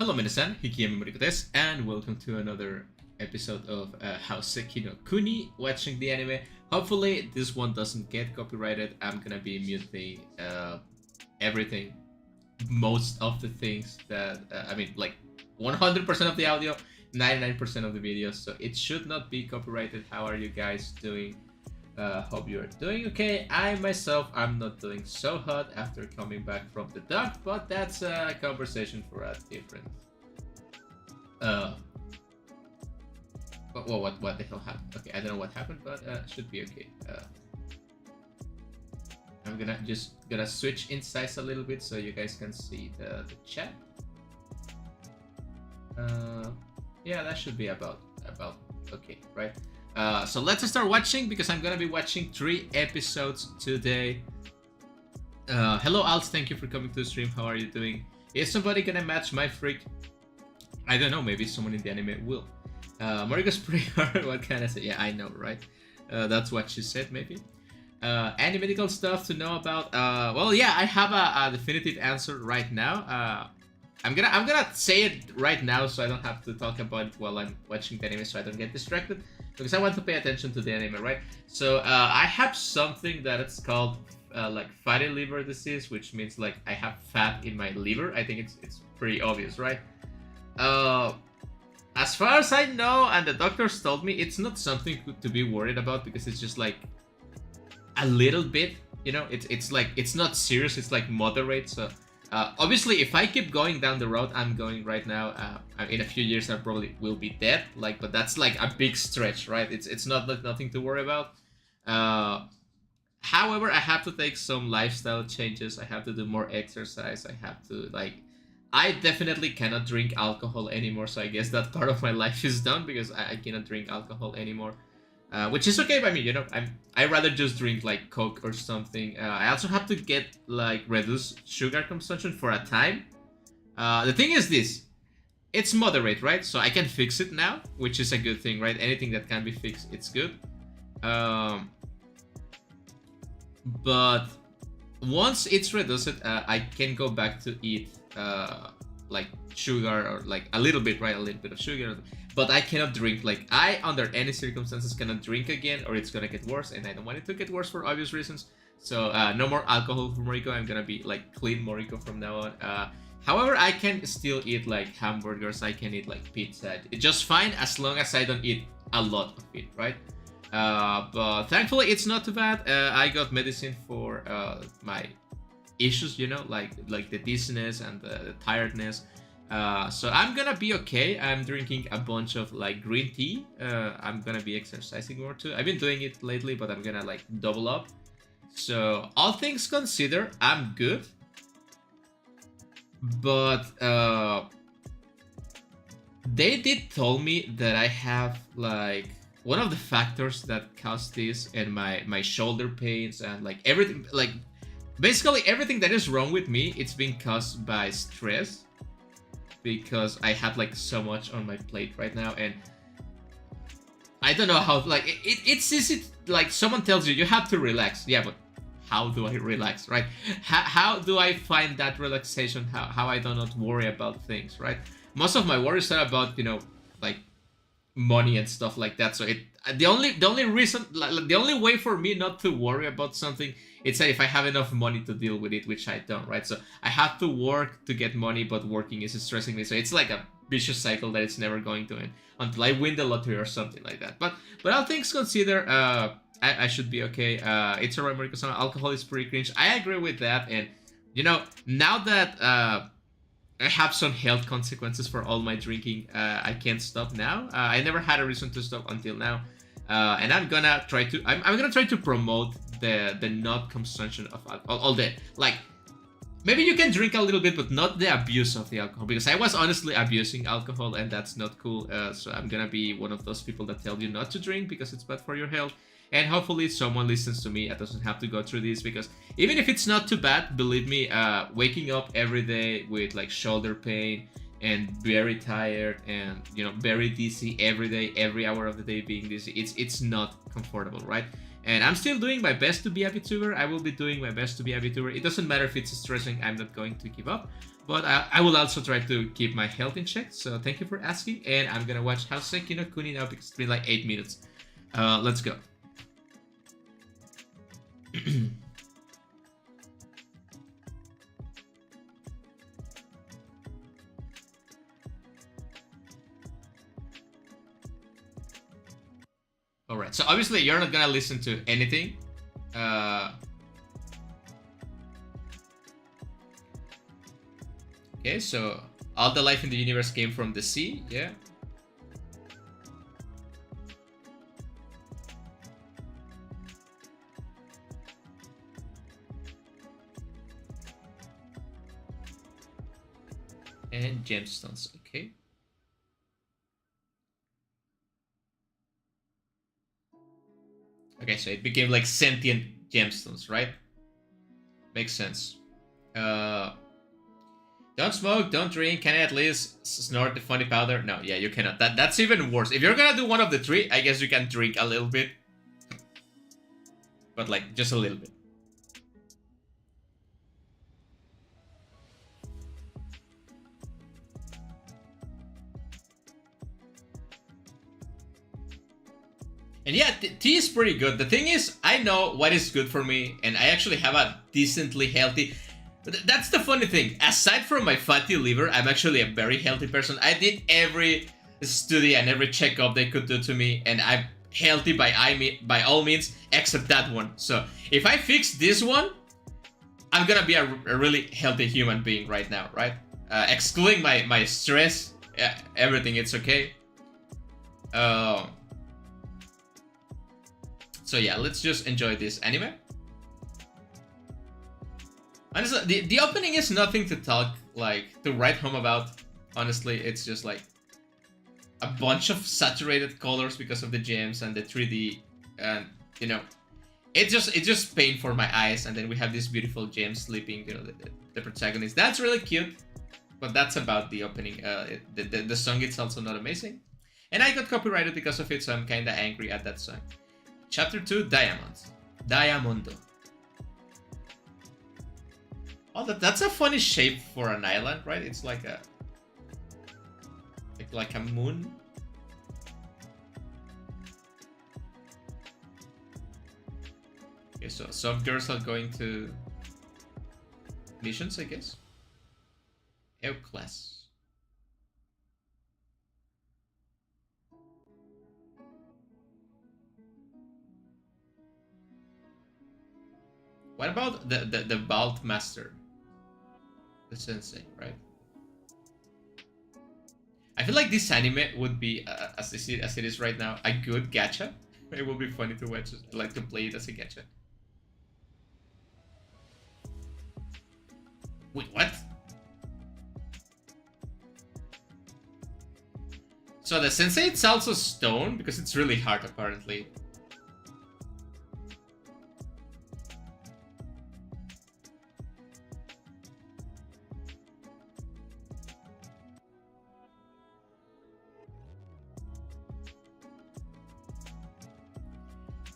Hello minasan, Hikiyami Moriko desu, and welcome to another episode of Houseki no Kuni, watching the anime. Hopefully this one doesn't get copyrighted. I'm gonna be muting everything, most of the things that, like 100% of the audio, 99% of the videos, so it should not be copyrighted. How are you guys doing? Hope you're doing okay. I myself, I'm not doing so hot after coming back from the dock, but that's a conversation for a different. What the hell happened? Okay, I don't know what happened, but should be okay. I'm gonna switch in size a little bit so you guys can see the chat. Yeah, that should be about okay, right? So let's start watching, because I'm gonna be watching 3 episodes today. Hello Alts, thank you for coming to the stream. How are you doing? Is somebody gonna match my freak? I don't know, maybe someone in the anime will. Moriko's pretty hard, what can I say? Yeah, I know, right? That's what she said, maybe. Any medical stuff to know about? Well, yeah, I have a definitive answer right now. I'm gonna say it right now, so I don't have to talk about it while I'm watching the anime, so I don't get distracted, because I want to pay attention to the anime, right? So I have something that it's called like fatty liver disease, which means like I have fat in my liver. I think it's pretty obvious, right? As far as I know, and the doctors told me, it's not something to be worried about, because it's just like a little bit, you know. It's like, it's not serious, it's like moderate. So obviously, if I keep going down the road I'm going right now, in a few years I probably will be dead. Like, but that's like a big stretch, right? It's not like nothing to worry about. However, I have to take some lifestyle changes. I have to do more exercise. I have to, like, I definitely cannot drink alcohol anymore. So I guess that part of my life is done, because I cannot drink alcohol anymore. Which is okay by me, you know. I rather just drink like Coke or something. I also have to get like reduced sugar consumption for a time. The thing is this, it's moderate, right? So I can fix it now, which is a good thing, right? Anything that can be fixed, it's good. But once it's reduced, I can go back to eat like sugar, or like a little bit, right? A little bit of sugar. But I cannot drink, like, I under any circumstances cannot drink again, or it's gonna get worse, and I don't want it to get worse for obvious reasons. So no more alcohol for Moriko. I'm gonna be like clean Moriko from now on. However, I can still eat like hamburgers, I can eat like pizza. It's just fine as long as I don't eat a lot of it, right? But thankfully it's not too bad. I got medicine for my issues, you know, like the dizziness and the tiredness. So I'm gonna be okay. I'm drinking a bunch of like green tea. I'm gonna be exercising more too. I've been doing it lately, but I'm gonna like double up. So all things considered, I'm good. But they did tell me that I have like one of the factors that cause this, and my shoulder pains and like everything, like basically everything that is wrong with me, it's being caused by stress. Because I have like so much on my plate right now, and I don't know how, like, it's easy, like someone tells you have to relax. Yeah, but how do I relax, right? How do I find that relaxation? How I do not worry about things, right? Most of my worries are about, you know, like money and stuff like that. So the only reason, like, the only way for me not to worry about something, it's that if I have enough money to deal with it, which I don't, right? So I have to work to get money, but working is stressing me. So it's like a vicious cycle that it's never going to end until I win the lottery or something like that. But all things considered, I should be okay. It's alright, Moriko-san. Alcohol is pretty cringe. I agree with that. And you know, now that I have some health consequences for all my drinking, I can't stop now. I never had a reason to stop until now. And I'm gonna try to I'm gonna try to promote the not consumption of alcohol, all the, like, maybe you can drink a little bit, but not the abuse of the alcohol, because I was honestly abusing alcohol, and that's not cool. So I'm gonna be one of those people that tell you not to drink because it's bad for your health. And hopefully someone listens to me and doesn't have to go through this, because even if it's not too bad, believe me, waking up every day with like shoulder pain and very tired and, you know, very dizzy every day, every hour of the day being dizzy, it's not comfortable, right? And I'm still doing my best to be a VTuber. I will be doing my best to be a VTuber. It doesn't matter if it's stressing, I'm not going to give up. But I will also try to keep my health in check. So thank you for asking. And I'm gonna watch Houseki no Kuni now because it's been like 8 minutes. Let's go. Alright, so obviously you're not gonna listen to anything. Okay, so all the life in the universe came from the sea, yeah. And gemstones, okay. Okay, so it became like sentient gemstones, right? Makes sense. Don't smoke, don't drink. Can I at least snort the funny powder? No, yeah, you cannot. That's even worse. If you're gonna do one of the three, I guess you can drink a little bit. But like, just a little bit. And yeah, tea is pretty good. The thing is, I know what is good for me, and I actually have a decently healthy... That's the funny thing. Aside from my fatty liver, I'm actually a very healthy person. I did every study and every checkup they could do to me, and I'm healthy by all means, except that one. So, if I fix this one, I'm gonna be a really healthy human being right now, right? Excluding my stress, everything, it's okay. So yeah, let's just enjoy this anime. Honestly, the opening is nothing to talk, like, to write home about. Honestly, it's just like a bunch of saturated colors because of the gems and the 3D, and you know, it's just pain for my eyes. And then we have this beautiful gem sleeping, you know, the protagonist. That's really cute, but that's about the opening. The song it's also not amazing, and I got copyrighted because of it, so I'm kinda angry at that song. Chapter 2, Diamondo. Oh, that's a funny shape for an island, right? It's like a... Like a moon. Okay, so some girls are going to... missions, I guess? Air class. What about the Bald Master? The sensei, right? I feel like this anime would be, as it is right now, a good gacha. It will be funny to watch. I like to play it as a gacha. Wait, what? So the sensei, it's also stone? Because it's really hard, apparently.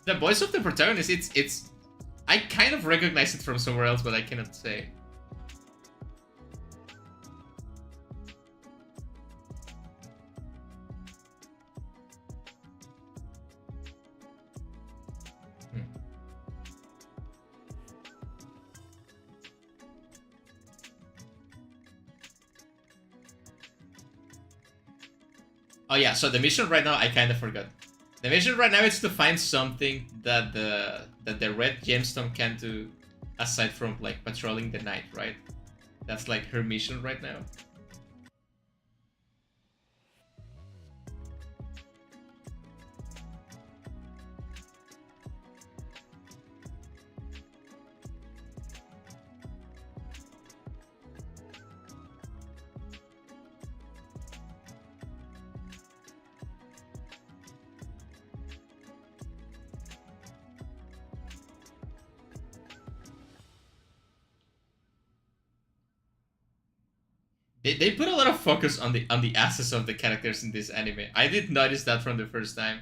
The voice of the protagonist, it's... I kind of recognize it from somewhere else, but I cannot say. Oh yeah, so the mission right now, I kind of forgot. The mission right now is to find something that the red gemstone can do aside from like patrolling the night, right? That's like her mission right now. They put a lot of focus on the asses of the characters in this anime. I did notice that from the first time.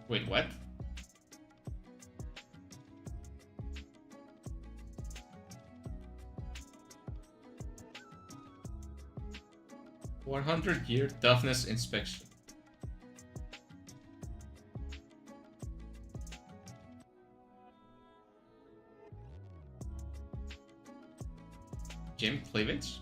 Wait, what? "100-year toughness inspection." Gym cleavage?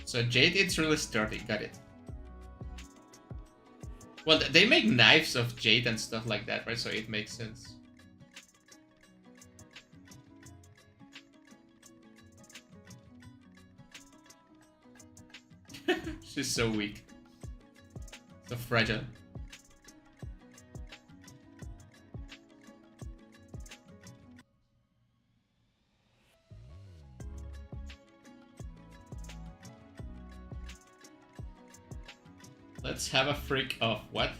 So jade, it's really sturdy. Got it. Well, they make knives of jade and stuff like that, right? So it makes sense. She's so weak. So fragile. Let's have a freak off. What?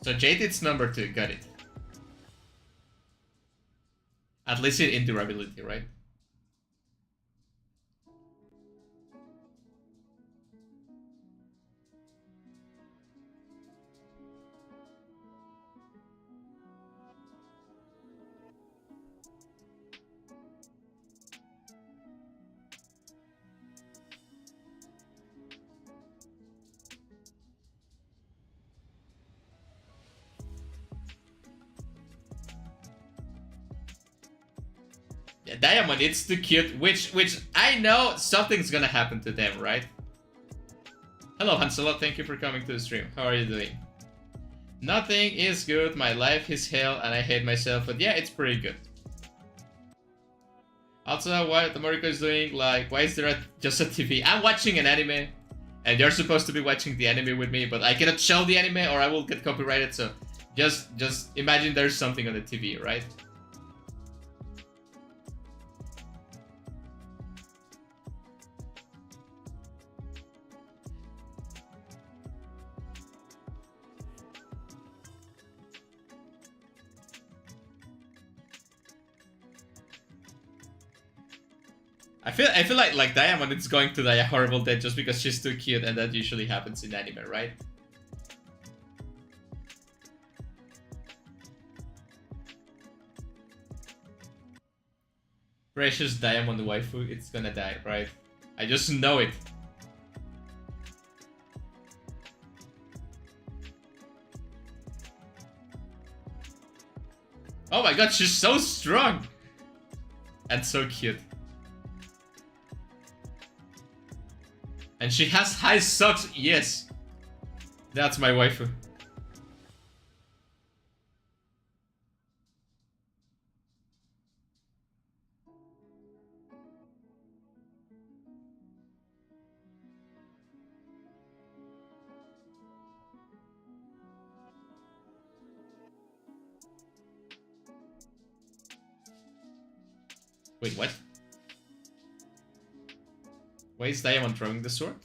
So jade, it's number 2. Got it. At least in durability, right? Yeah, Diamond, it's too cute, which I know something's gonna happen to them, right? Hello, Hanselo, thank you for coming to the stream. How are you doing? Nothing is good, my life is hell, and I hate myself, but yeah, it's pretty good. Also, what the Moriko is doing, like, why is there just a TV? I'm watching an anime, and you're supposed to be watching the anime with me, but I cannot show the anime or I will get copyrighted, so just imagine there's something on the TV, right? I feel like Diamond is going to die a horrible death just because she's too cute, and that usually happens in anime, right? Precious Diamond waifu, it's gonna die, right? I just know it. Oh my god, she's so strong! And so cute. And she has high socks, yes. That's my waifu. Wait, what? Why is Diamond throwing the sword?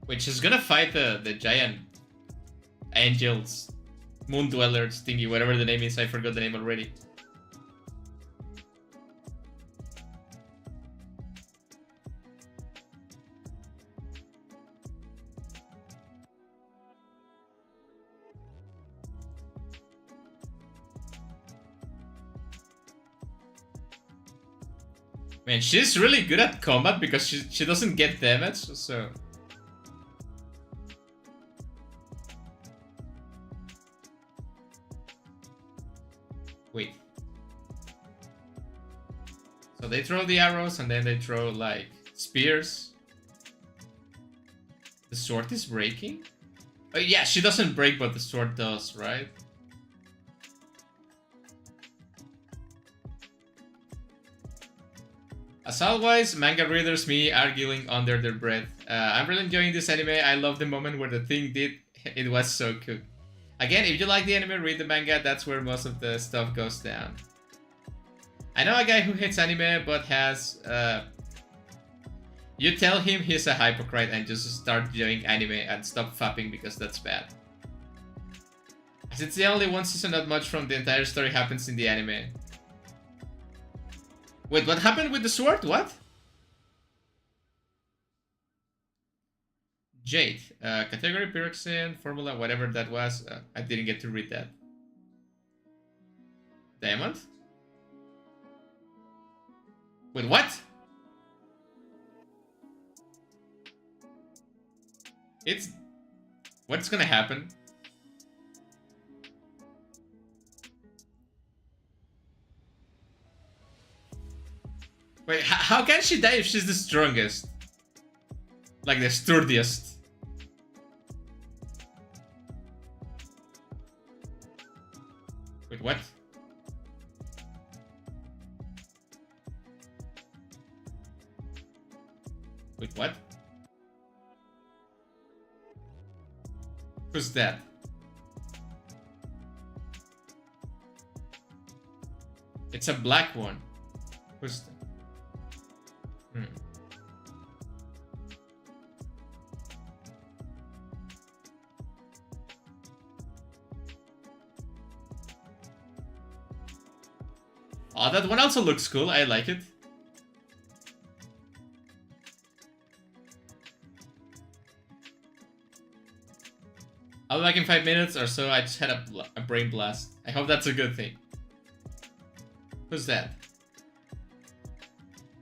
Wait, she's gonna fight the giant angels, moon dwellers thingy, whatever the name is. I forgot the name already. Man, she's really good at combat because she doesn't get damage, so... Wait. So they throw the arrows and then they throw, like, spears. The sword is breaking? Oh, yeah, she doesn't break, but the sword does, right? As always, manga readers, me arguing under their breath. I'm really enjoying this anime. I love the moment where the thing did. It was so cool. Again, if you like the anime, read the manga. That's where most of the stuff goes down. I know a guy who hates anime but has... you tell him he's a hypocrite and just start doing anime and stop fapping because that's bad. As it's the only one season, not much from the entire story happens in the anime. Wait, what happened with the sword? What? Jade. Category, Pyroxene, Formula, whatever that was. I didn't get to read that. Diamond? Wait, what? It's... What's gonna happen? Wait, how can she die if she's the strongest? Like the sturdiest? Wait, what? Wait, what? Who's that? It's a black one. Who's that? Oh, that one also looks cool. I like it. I'll be back in 5 minutes or so. I just had a brain blast. I hope that's a good thing. Who's that?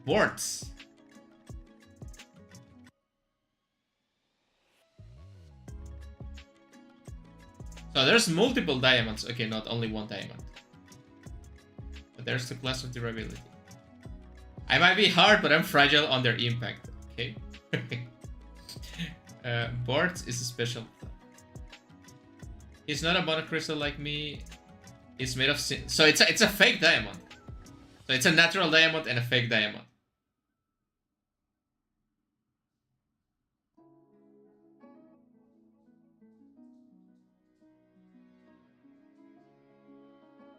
Borts. So there's multiple diamonds. Okay, not only one diamond. But there's the class of durability. I might be hard, but I'm fragile under impact. Okay. Borts is a special. He's not a monocrystal like me. It's made of sin. So it's a fake diamond. So it's a natural diamond and a fake diamond.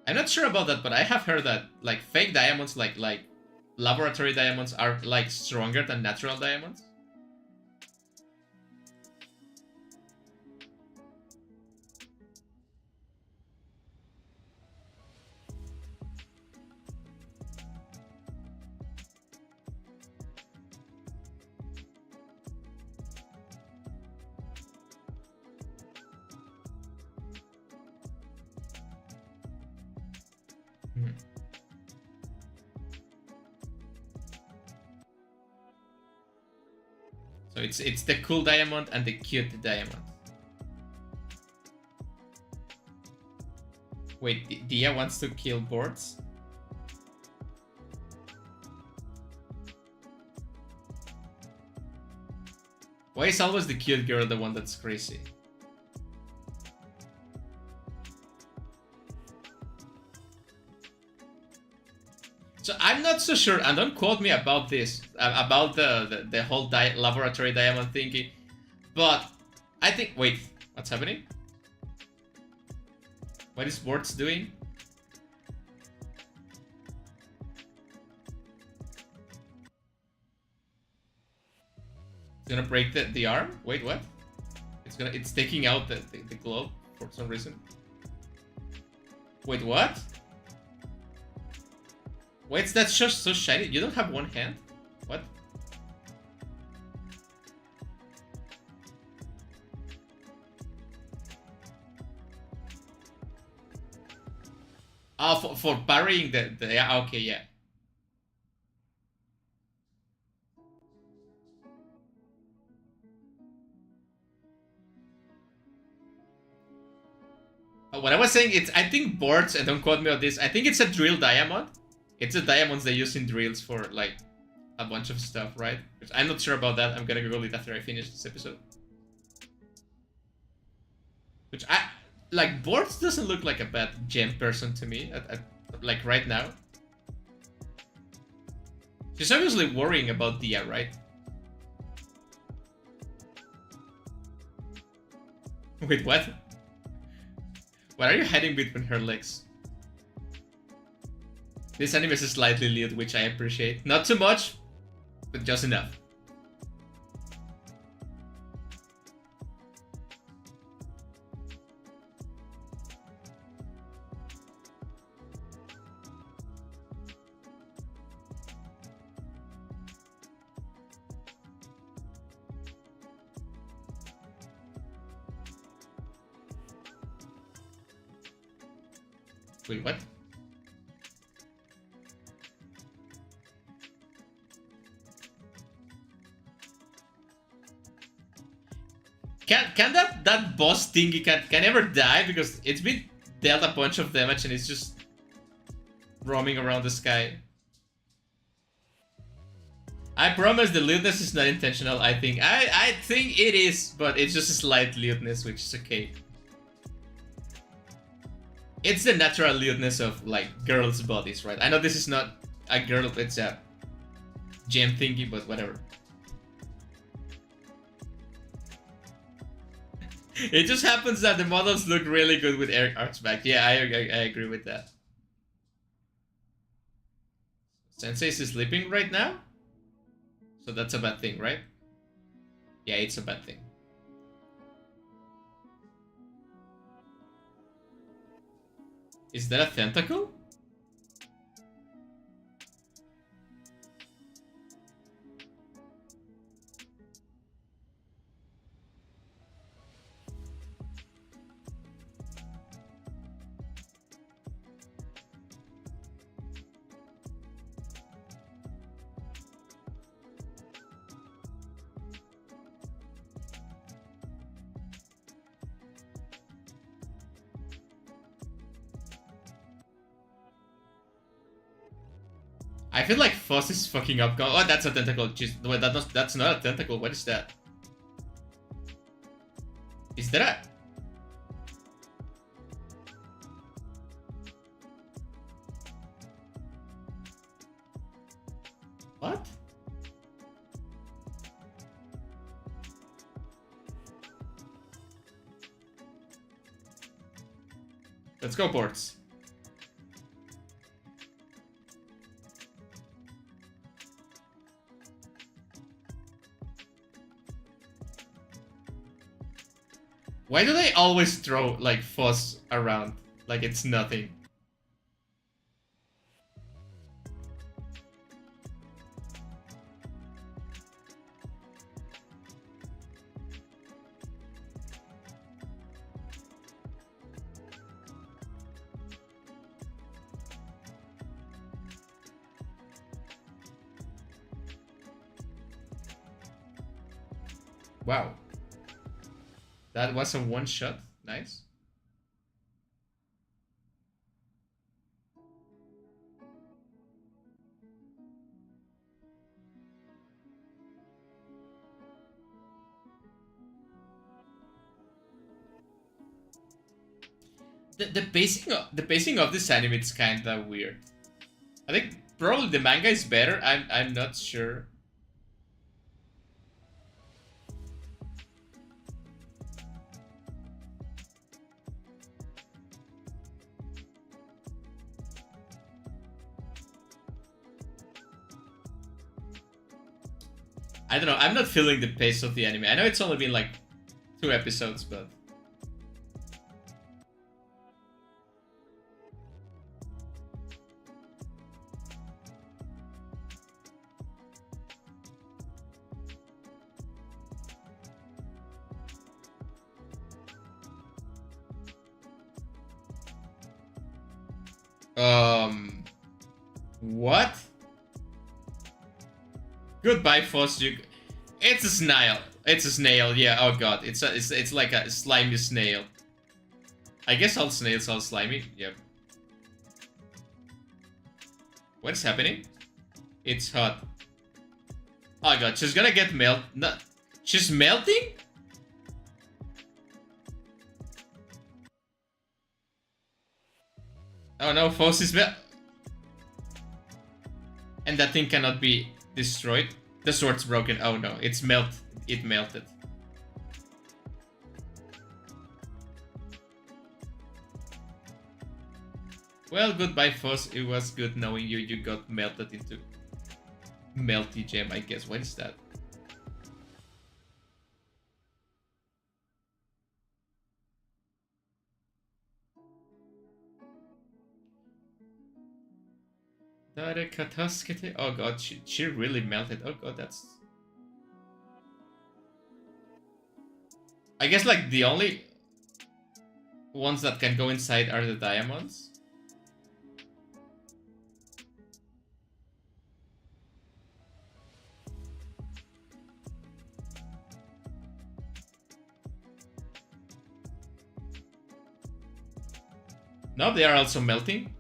I'm not sure about that, but I have heard that like fake diamonds, like laboratory diamonds, are like stronger than natural diamonds. So it's the cool diamond and the cute diamond. Wait, Dia wants to kill Borts? Why is always the cute girl the one that's crazy? So I'm not so sure, and don't quote me about this, about the whole laboratory diamond thingy, but I think, wait, what's happening? What is Borts doing? It's gonna break the arm? Wait, what? It's taking out the glove for some reason. Wait, what? Wait, that's just so shiny. You don't have one hand? What? Oh, for parrying the yeah, okay, yeah. What I was saying, I think Borts, and don't quote me on this, I think it's a drill diamond. It's the diamonds they use in drills for, like, a bunch of stuff, right? Which I'm not sure about that. I'm gonna Google it after I finish this episode. Which like, Borts doesn't look like a bad gem person to me, like, right now. She's obviously worrying about Dia, right? Wait, what? What are you hiding between her legs? This anime is slightly lewd, which I appreciate. Not too much, but just enough. Wait, what? Can that boss thingy can ever die, because it's been dealt a bunch of damage and it's just roaming around the sky. I promise the lewdness is not intentional. I think it is, but it's just a slight lewdness, which is okay. It's the natural lewdness of like girls' bodies, right? I know this is not a girl, it's a gem thingy, but whatever. It just happens that the models look really good with arts back. Yeah, I agree with that. Sensei is sleeping right now? So that's a bad thing, right? Yeah, it's a bad thing. Is that a tentacle? I feel like Foss is fucking up. Oh, that's a tentacle. Jeez, wait, that's not a tentacle. What is that? Is that a... What? Let's go, boards. Why do they always throw, like, Foss around? Like it's nothing. Wow. That was a one shot. Nice. The pacing of this anime is kinda weird. I think probably the manga is better. I'm not sure. I don't know, I'm not feeling the pace of the anime. I know it's only been like 2 episodes, but... What? Goodbye, Foss. It's a snail. It's a snail. Yeah. Oh god. It's like a slimy snail. I guess all snails are slimy. Yep. What's happening? It's hot. Oh god. She's gonna get melt. No, she's melting. Oh no, Foss is and that thing cannot be destroyed. The sword's broken. Oh no, it melted. Well, goodbye, Foss. It was good knowing you. You got melted into melty gem, I guess. What is that? Oh god, she really melted. Oh god, that's... I guess like the only ones that can go inside are the diamonds. No, they are also melting.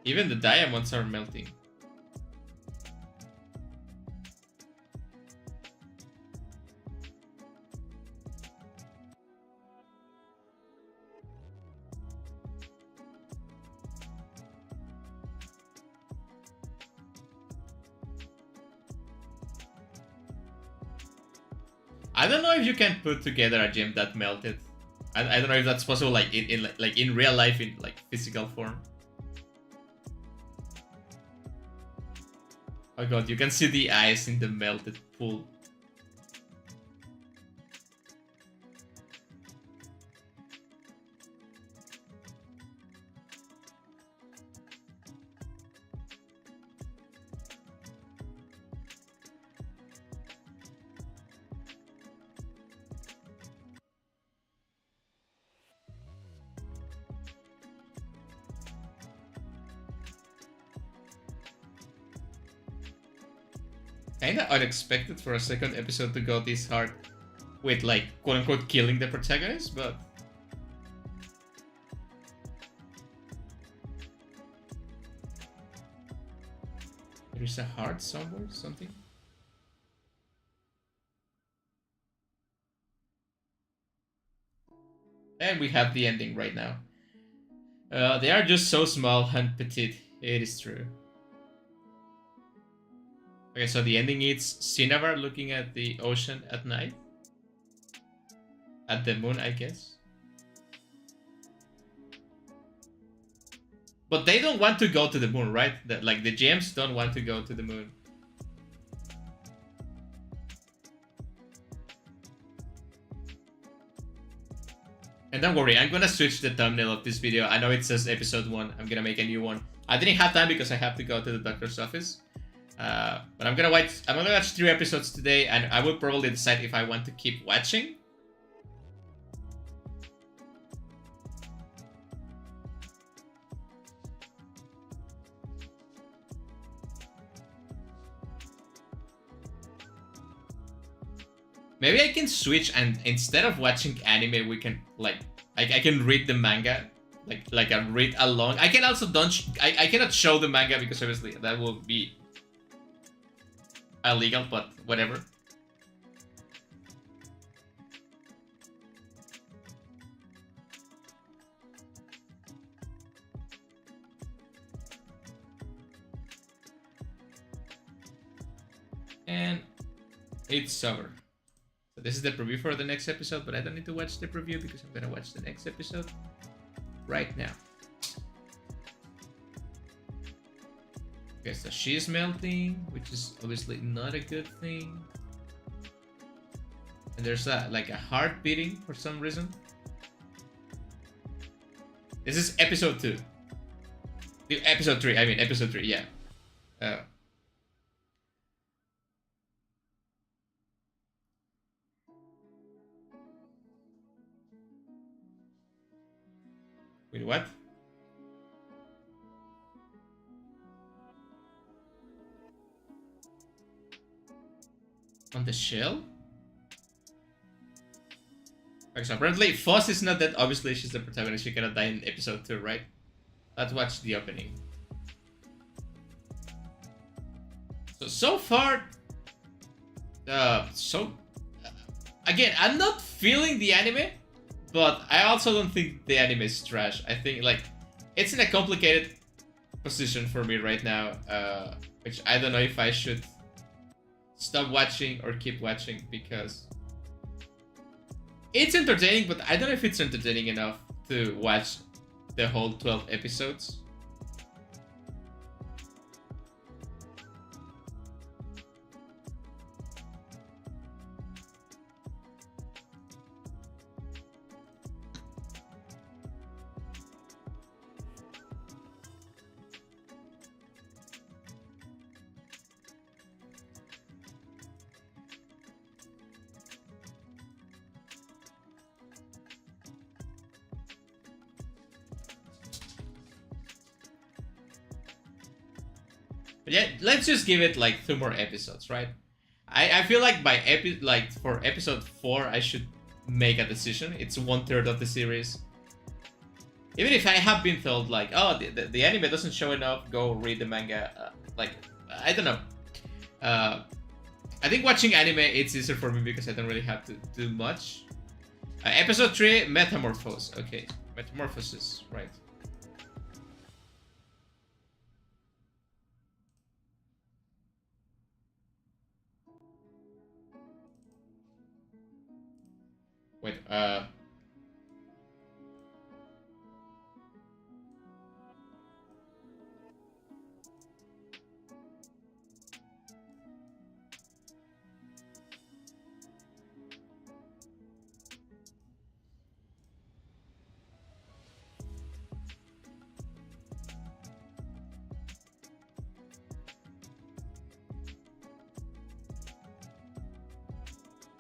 Even the diamonds are melting. I don't know if you can put together a gem that melted. I don't know if that's possible, like in real life, in like physical form. Oh god, you can see the eyes in the melted pool. Kinda unexpected for a second episode to go this hard with, like, quote-unquote killing the protagonist, but... There is a heart somewhere, something? And we have the ending right now. They are just so small and petite, it is true. Okay, so the ending is Cinnabar looking at the ocean at night. At the moon, I guess. But they don't want to go to the moon, right? Like, the gems don't want to go to the moon. And don't worry, I'm gonna switch the thumbnail of this video. I know it says episode 1. I'm gonna make a new one. I didn't have time because I have to go to the doctor's office. But I'm gonna watch 3 episodes today, and I will probably decide if I want to keep watching. Maybe I can switch, and instead of watching anime, we can, like, I can read the manga, like I read along. I can also I cannot show the manga because obviously that will be illegal, but whatever. And it's over. So this is the preview for the next episode, but I don't need to watch the preview because I'm gonna watch the next episode right now. Okay, so she's melting, which is obviously not a good thing. And there's like a heart beating for some reason. This is episode 2. Episode 3, I mean episode 3, yeah. Wait, what? On the shell? Okay, so apparently Foss is not dead. Obviously, she's the protagonist. She cannot die in episode 2, right? Let's watch the opening. So far... again, I'm not feeling the anime, but I also don't think the anime is trash. I think, like, it's in a complicated position for me right now, which I don't know if I should stop watching or keep watching, because it's entertaining, but I don't know if it's entertaining enough to watch the whole 12 episodes. But yeah, let's just give it like 2 more episodes, right? I feel like by for episode 4 I should make a decision. It's 1/3 of the series. Even if I have been told like, oh, the anime doesn't show enough, go read the manga. Like, I don't know. I think watching anime, it's easier for me because I don't really have to do much. Episode 3, Metamorphose. Okay, Metamorphosis, right. Wait,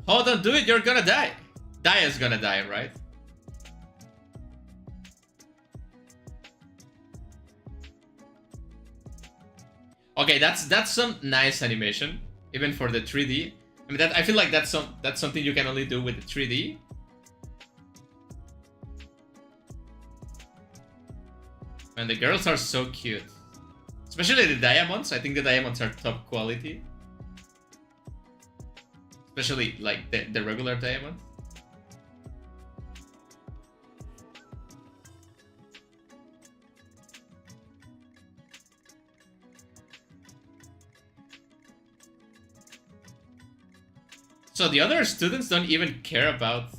oh, don't do it, you're gonna die. Daya's gonna die, right? Okay, that's some nice animation, even for the 3D. I mean, I feel like that's something you can only do with the 3D. And the girls are so cute, especially the diamonds. I think the diamonds are top quality, especially like the regular diamond. So the other students don't even care about...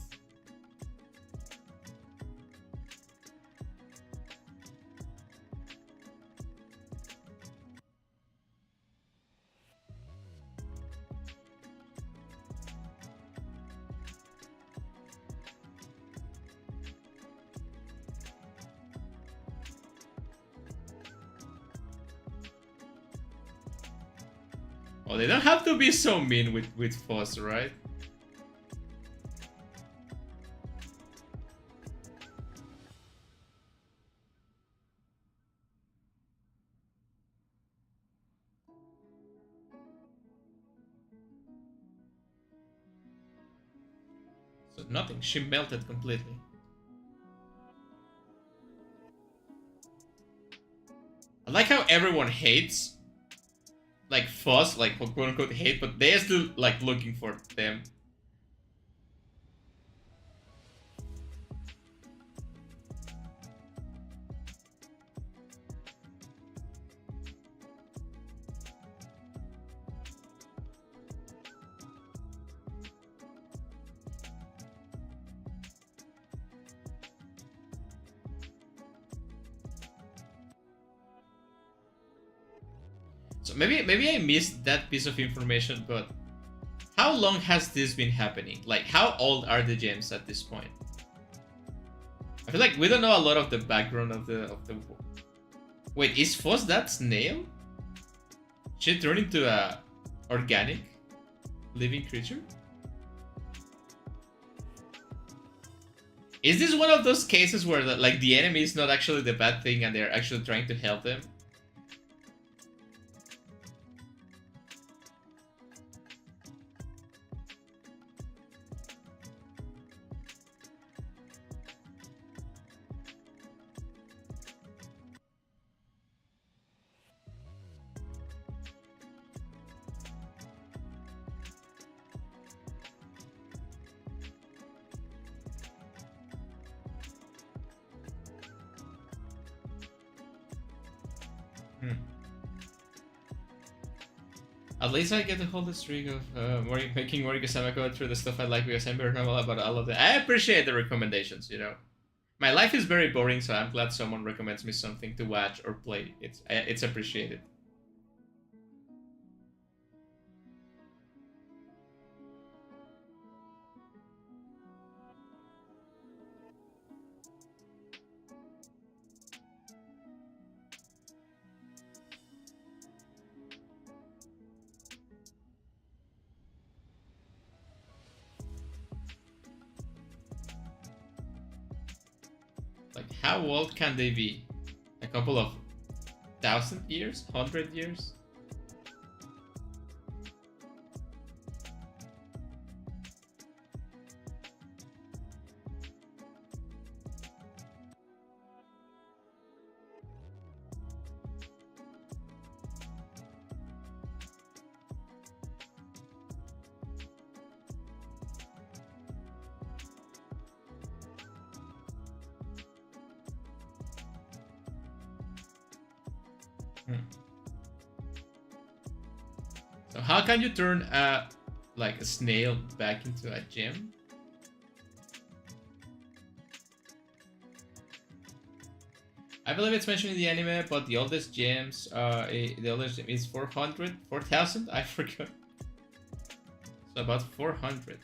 Oh, they don't have to be so mean with Foss, right? So nothing, she melted completely. I like how everyone hates like Foss, like quote unquote hate, but they're still like looking for them. So maybe I missed that piece of information, but how long has this been happening? Like, how old are the gems at this point? I feel like we don't know a lot of the background of the. Wait, is Foss that snail? She turned into a organic living creature? Is this one of those cases where the enemy is not actually the bad thing and they're actually trying to help them? At least I get to hold the streak of making Moriko-sama go through the stuff I like because I'm very normal about all of it. I appreciate the recommendations, you know. My life is very boring, so I'm glad someone recommends me something to watch or play. It's appreciated. Like, how old can they be? A couple of 1,000 years? 100 years? Hmm. So how can you turn like a snail back into a gem? I believe it's mentioned in the anime, but the oldest gems, the oldest gem is 400, 4,000. I forgot. So about 400.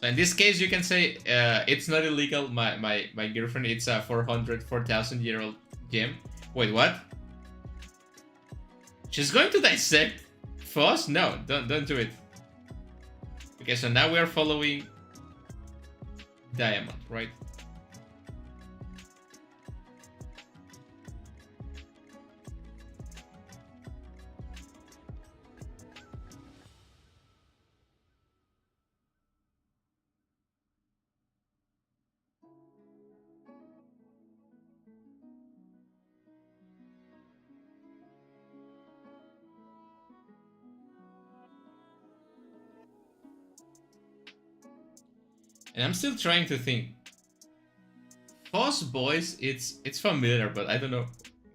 So in this case, you can say it's not illegal. My girlfriend, it's a 4,000-year-old gem. Wait, what? She's going to dissect Foss? No, don't do it. Okay, so now we are following Diamond, right? And I'm still trying to think. Foss voice, it's familiar, but I don't know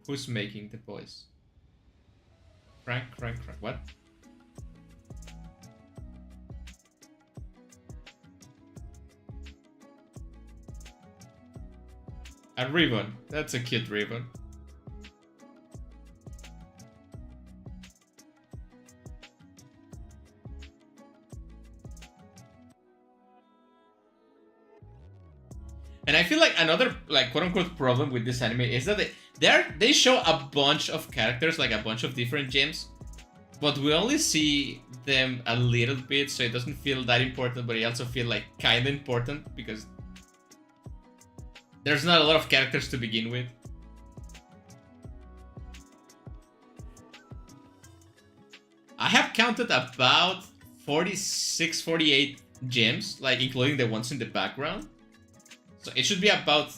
who's making the voice. Crank. What? A ribbon. That's a cute ribbon. And I feel like another like quote unquote problem with this anime is that they show a bunch of characters, like a bunch of different gems, but we only see them a little bit, so it doesn't feel that important, but it also feel like kinda important because there's not a lot of characters to begin with. I have counted about 46, 48 gems, like including the ones in the background. So it should be about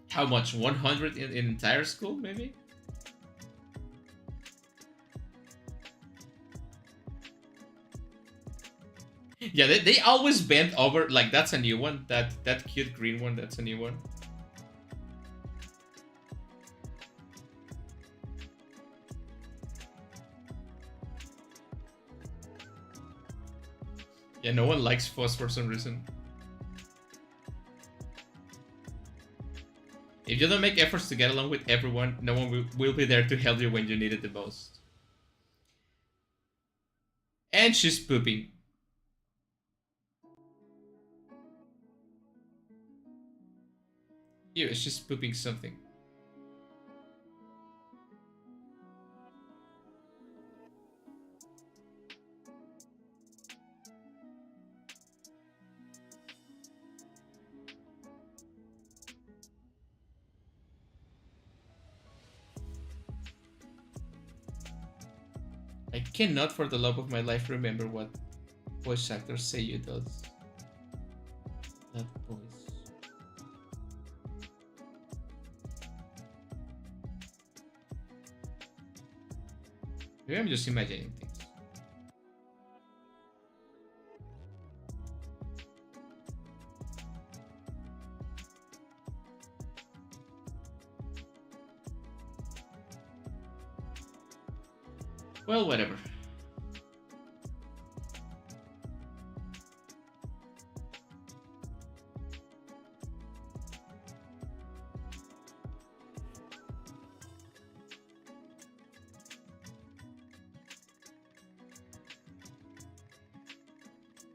how much? 100 in entire school, maybe? Yeah, they always bend over. Like, that's a new one. That cute green one, that's a new one. Yeah, no one likes Foss for some reason. If you don't make efforts to get along with everyone, no one will be there to help you when you need it the most. And she's pooping. Ew, she's pooping something. I cannot for the love of my life remember what voice actor Seiyu does. That voice. Maybe I'm just imagining things. Well, whatever.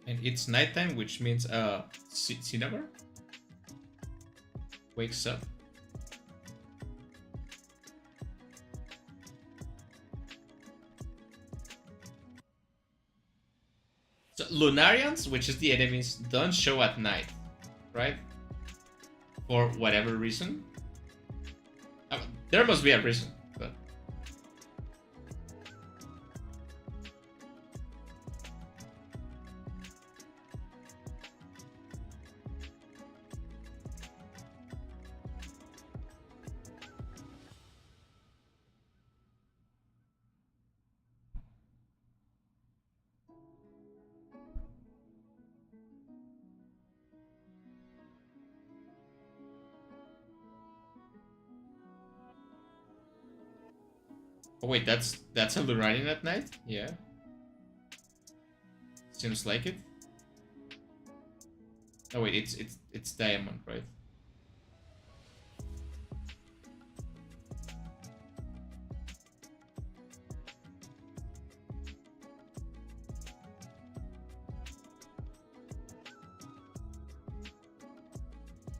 And it's nighttime, which means Cinnabar wakes up. So Lunarians, which is the enemies, don't show at night, right? For whatever reason. There must be a reason, but Oh wait, that's a Luranian at night? Yeah. Seems like it. Oh wait, it's diamond, right?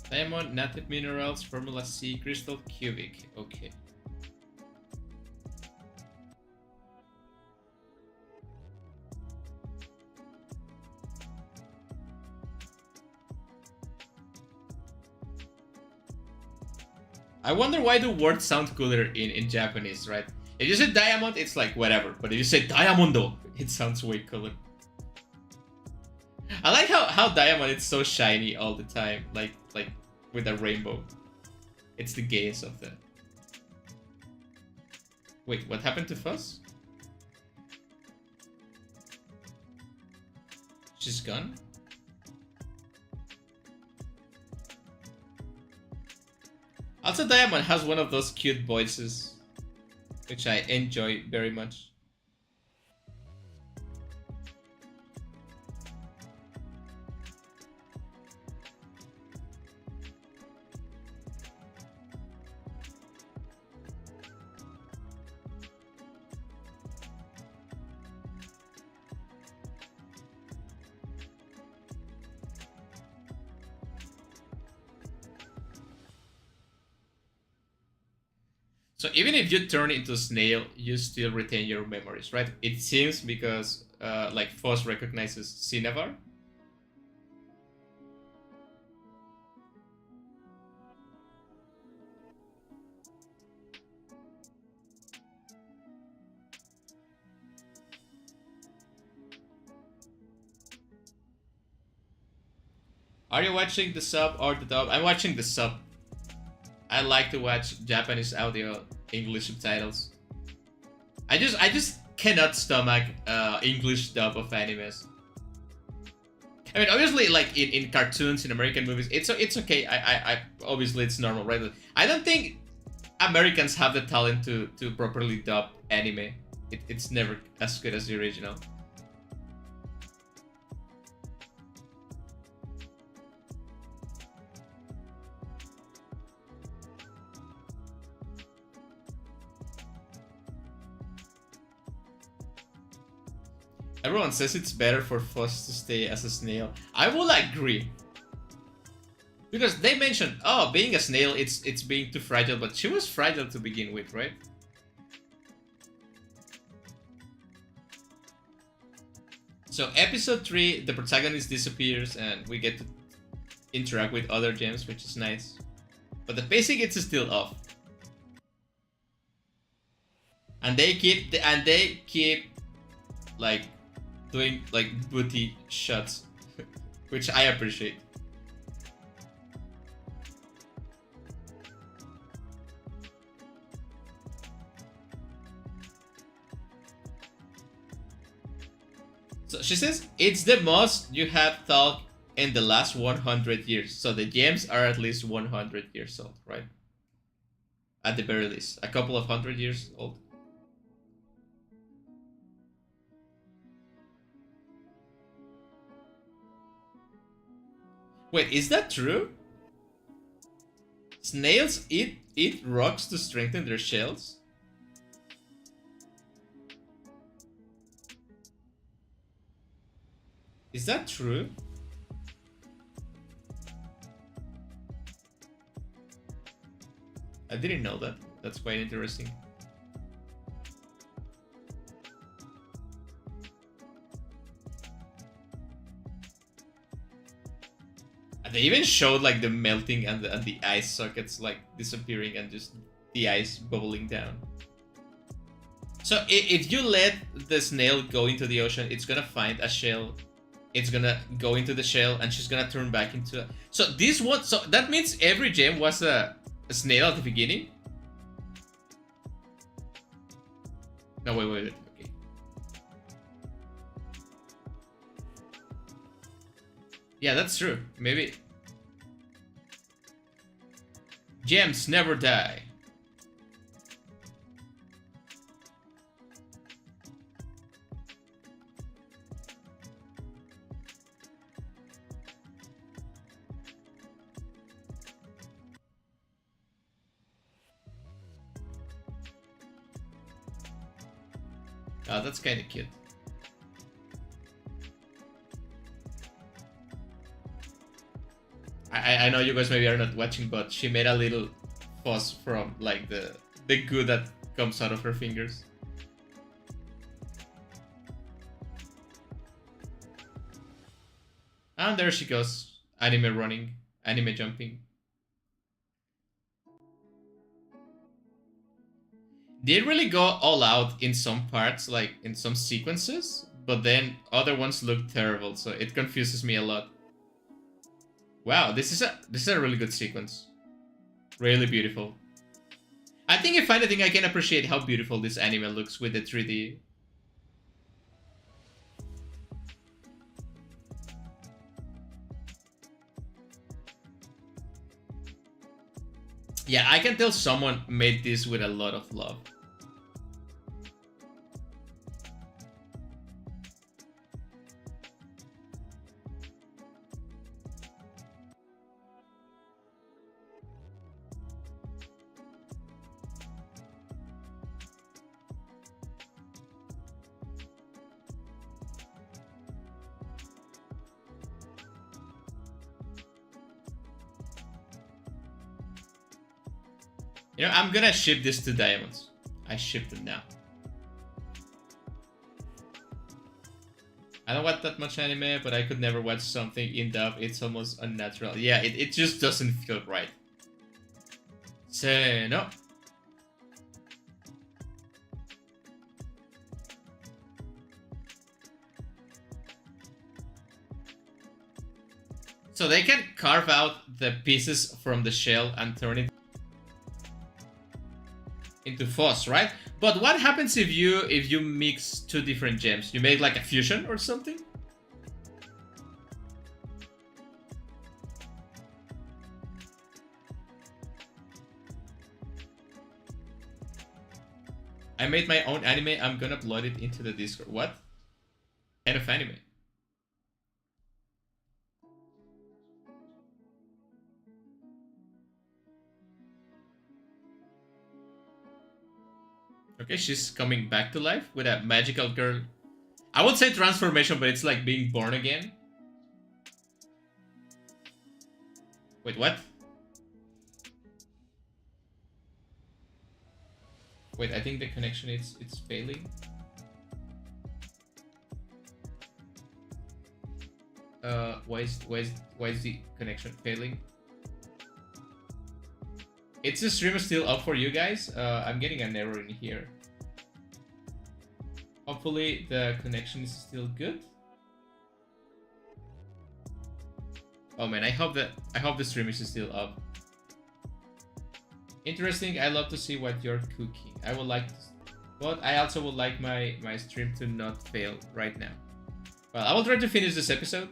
Diamond, native minerals, formula C, crystal, cubic. Okay. I wonder why the words sound cooler in Japanese, right? If you say diamond, it's like whatever. But if you say diamondo, it sounds way cooler. I like how diamond is so shiny all the time, like with a rainbow. It's the gayest of them. Wait, what happened to Fuzz? She's gone? Also, Diamond has one of those cute voices, which I enjoy very much. So even if you turn into a snail, you still retain your memories, right? It seems because like Foss recognizes Cinnabar. Are you watching the sub or the dub? I'm watching the sub. I like to watch Japanese audio, English subtitles. I just cannot stomach English dub of animes. I mean, obviously, like in cartoons, in American movies, it's okay. I obviously it's normal, right? I don't think Americans have the talent to properly dub anime. It's never as good as the original. Everyone says it's better for Foss to stay as a snail. I will agree. Because they mentioned, oh, being a snail, it's being too fragile, but she was fragile to begin with, right? So episode 3, the protagonist disappears and we get to interact with other gems, which is nice. But the pacing it's still off. And they keep like doing like booty shots, which I appreciate. So she says it's the most you have talked in the last 100 years. So the gems are at least 100 years old, right? At the very least, a couple of 100 years old. Wait, is that true? Snails eat rocks to strengthen their shells? Is that true? I didn't know that. That's quite interesting. They even showed like the melting and the ice sockets like disappearing and just the ice bubbling down. So if you let the snail go into the ocean, it's gonna find a shell. It's gonna go into the shell and she's gonna turn back into a... So this one, so that means every gem was a snail at the beginning? No, wait. Okay. Yeah, that's true. Maybe. Gems never die. Oh, that's kind of cute. I know you guys maybe are not watching, but she made a little fuss from like the goo that comes out of her fingers. And there she goes. Anime running, anime jumping. They really go all out in some parts, like in some sequences, but then other ones look terrible, so it confuses me a lot. Wow, this is a really good sequence. Really beautiful. I think if anything, I can appreciate how beautiful this anime looks with the 3D. Yeah, I can tell someone made this with a lot of love. You know, I'm gonna ship this to Diamonds. I ship them now. I don't watch that much anime, but I could never watch something in dub. It's almost unnatural. Yeah, it just doesn't feel right. So, no. So they can carve out the pieces from the shell and turn it into fuzz, right? But what happens if you mix two different gems? You make like a fusion or something? I made my own anime. I'm gonna upload it into the Discord. What kind of anime? Okay, she's coming back to life with a magical girl. I would say transformation, but it's like being born again. Wait, what? Wait, I think the connection it's failing. Why is the connection failing? Is the stream still up for you guys? I'm getting an error in here. Hopefully the connection is still good. Oh man, I hope the stream is still up. Interesting. I love to see what you're cooking. I would like to, but I also would like my stream to not fail right now. Well, I will try to finish this episode.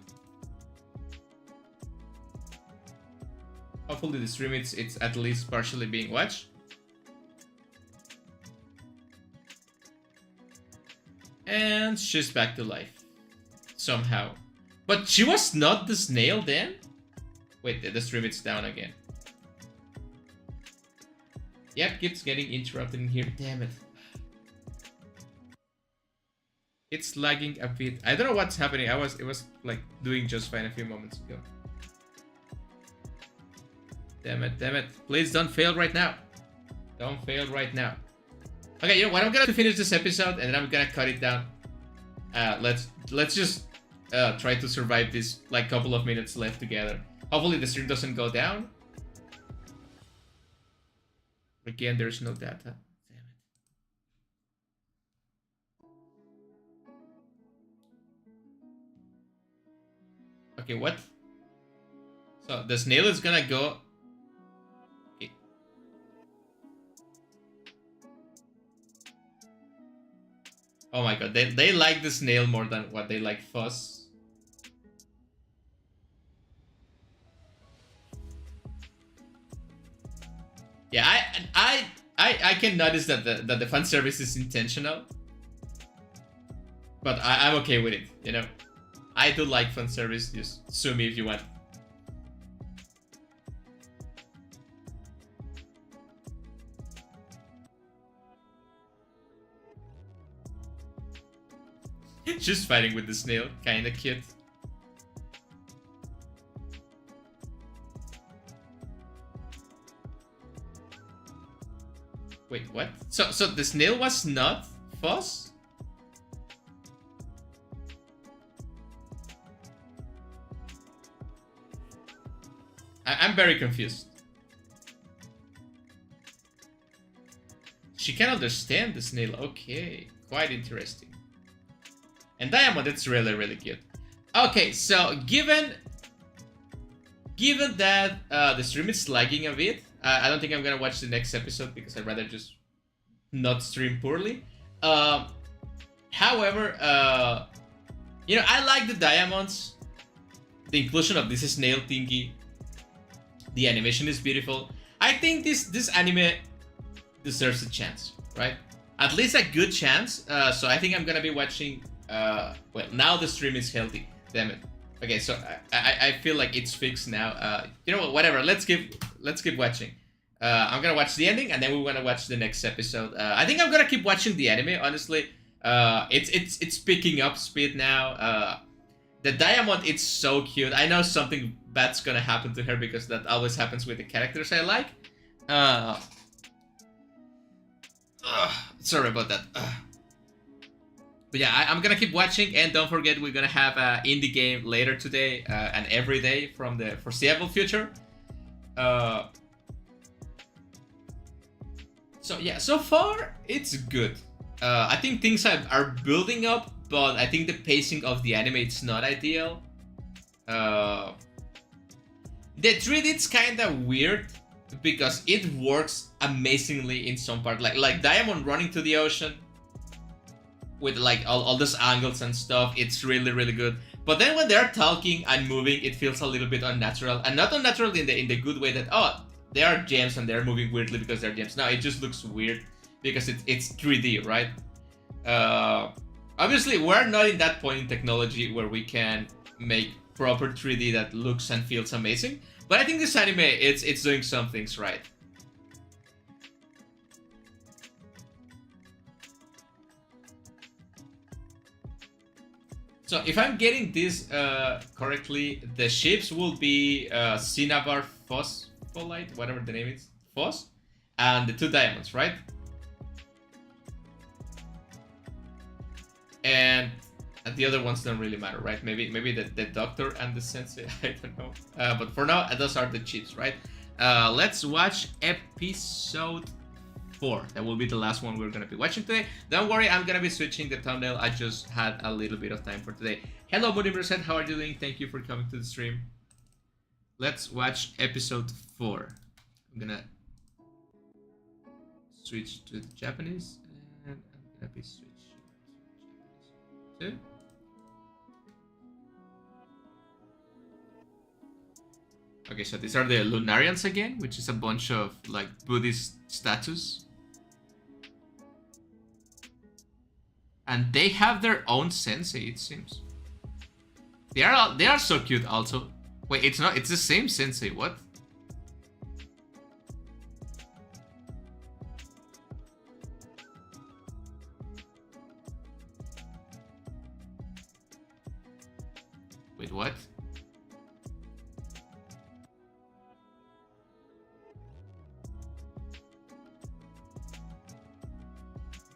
Hopefully the stream it's at least partially being watched. And she's back to life. Somehow. But she was not the snail then? Wait, the stream it's down again. Yep, keeps getting interrupted in here. Damn it. It's lagging a bit. I don't know what's happening. It was like doing just fine a few moments ago. Damn it. Please don't fail right now. Don't fail right now. Okay, you know what? I'm gonna finish this episode and then I'm gonna cut it down. Let's just try to survive this like couple of minutes left together. Hopefully the stream doesn't go down. Again, there's no data. Damn it. Okay, what? So the snail is gonna go. Okay. Oh my god, they like the snail more than what they like fuzz. Yeah, I can notice that the fan service is intentional, but I'm okay with it. You know, I do like fan service. Just sue me if you want. just fighting with the snail. Kinda cute. Wait, what? So the snail was not Foss? I'm very confused. She can understand the snail. Okay, quite interesting. And Diamond, it's really, really cute. Okay, so given that the stream is lagging a bit, I don't think I'm gonna watch the next episode because I'd rather just not stream poorly. However, you know, I like the diamonds, the inclusion of this snail thingy. The animation is beautiful. I think this anime deserves a chance, right? At least a good chance. So I think I'm gonna be watching. Well, now the stream is healthy. Damn it. Okay, so I feel like it's fixed now. You know what? Whatever. Let's keep watching. I'm gonna watch the ending and then we're gonna watch the next episode. I think I'm gonna keep watching the anime. Honestly, it's picking up speed now. The Diamond, it's so cute. I know something bad's gonna happen to her because that always happens with the characters I like. Sorry about that. But yeah, I'm gonna keep watching, and don't forget we're gonna have an indie game later today and every day from the foreseeable future. So yeah, so far it's good. I think things are building up, but I think the pacing of the anime it's not ideal. The 3D it's kind of weird because it works amazingly in some part, like Diamond running to the ocean with like all those angles and stuff. It's really, really good. But then when they're talking and moving, it feels a little bit unnatural, and not unnatural in the good way that, oh, they are gems and they're moving weirdly because they're gems. No, it just looks weird because it's 3D, right? Obviously, we're not in that point in technology where we can make proper 3D that looks and feels amazing. But I think this anime, it's doing some things right. So if I'm getting this correctly, the ships will be Cinnabar Phospholite, whatever the name is, Phos, and the 2 diamonds, right? And the other ones don't really matter, right? Maybe the doctor and the sensei, I don't know. But for now, those are the chips, right? Let's watch episode 4. That will be the last one we're gonna be watching today. Don't worry, I'm gonna be switching the thumbnail. I just had a little bit of time for today. Hello, Moody%, how are you doing? Thank you for coming to the stream. Let's watch episode 4. I'm gonna switch to the Japanese, and I'm gonna be switching to Japanese too. Okay, so these are the Lunarians again, which is a bunch of like Buddhist statues. And they have their own sensei, it seems. They are so cute also. Wait, it's not, it's the same sensei, what? Wait, what?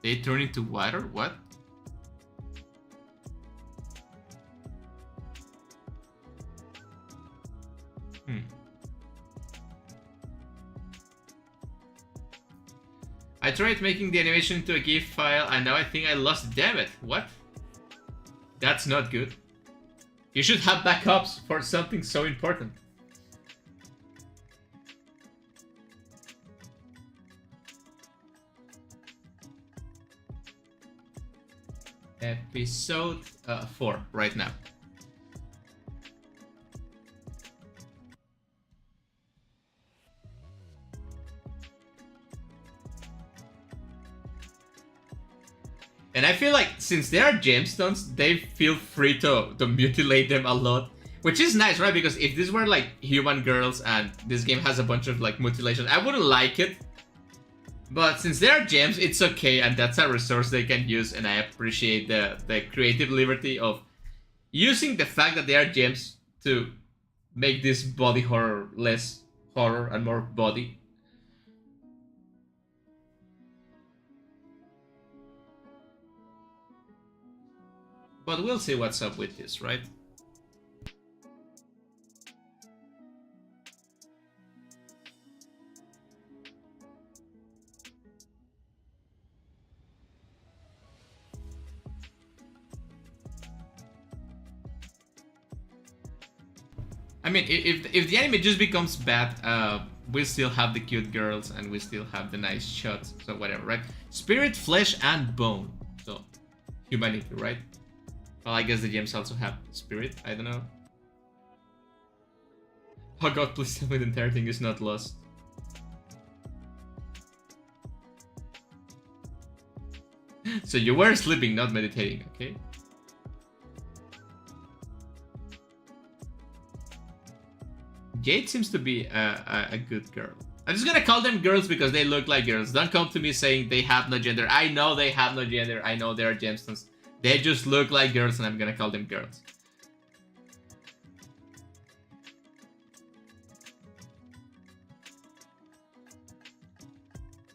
They turn into water? What? I tried making the animation into a GIF file and now I think I lost it. Damn it. What? That's not good. You should have backups for something so important. Episode 4 right now. And I feel like since they are gemstones, they feel free to mutilate them a lot. Which is nice, right? Because if these were like human girls and this game has a bunch of like mutilation, I wouldn't like it. But since they are gems, it's okay, and that's a resource they can use, and I appreciate the creative liberty of using the fact that they are gems to make this body horror less horror and more body. But we'll see what's up with this, right? I mean, if the anime just becomes bad, we still have the cute girls and we still have the nice shots, so whatever, right? Spirit, flesh, and bone. So, humanity, right? Well, I guess the gems also have spirit, I don't know. Oh god, please tell me the entire thing is not lost. So you were sleeping, not meditating, okay? Jade seems to be a good girl. I'm just gonna call them girls because they look like girls. Don't come to me saying they have no gender. I know they have no gender. I know they are gemstones. They just look like girls and I'm gonna call them girls.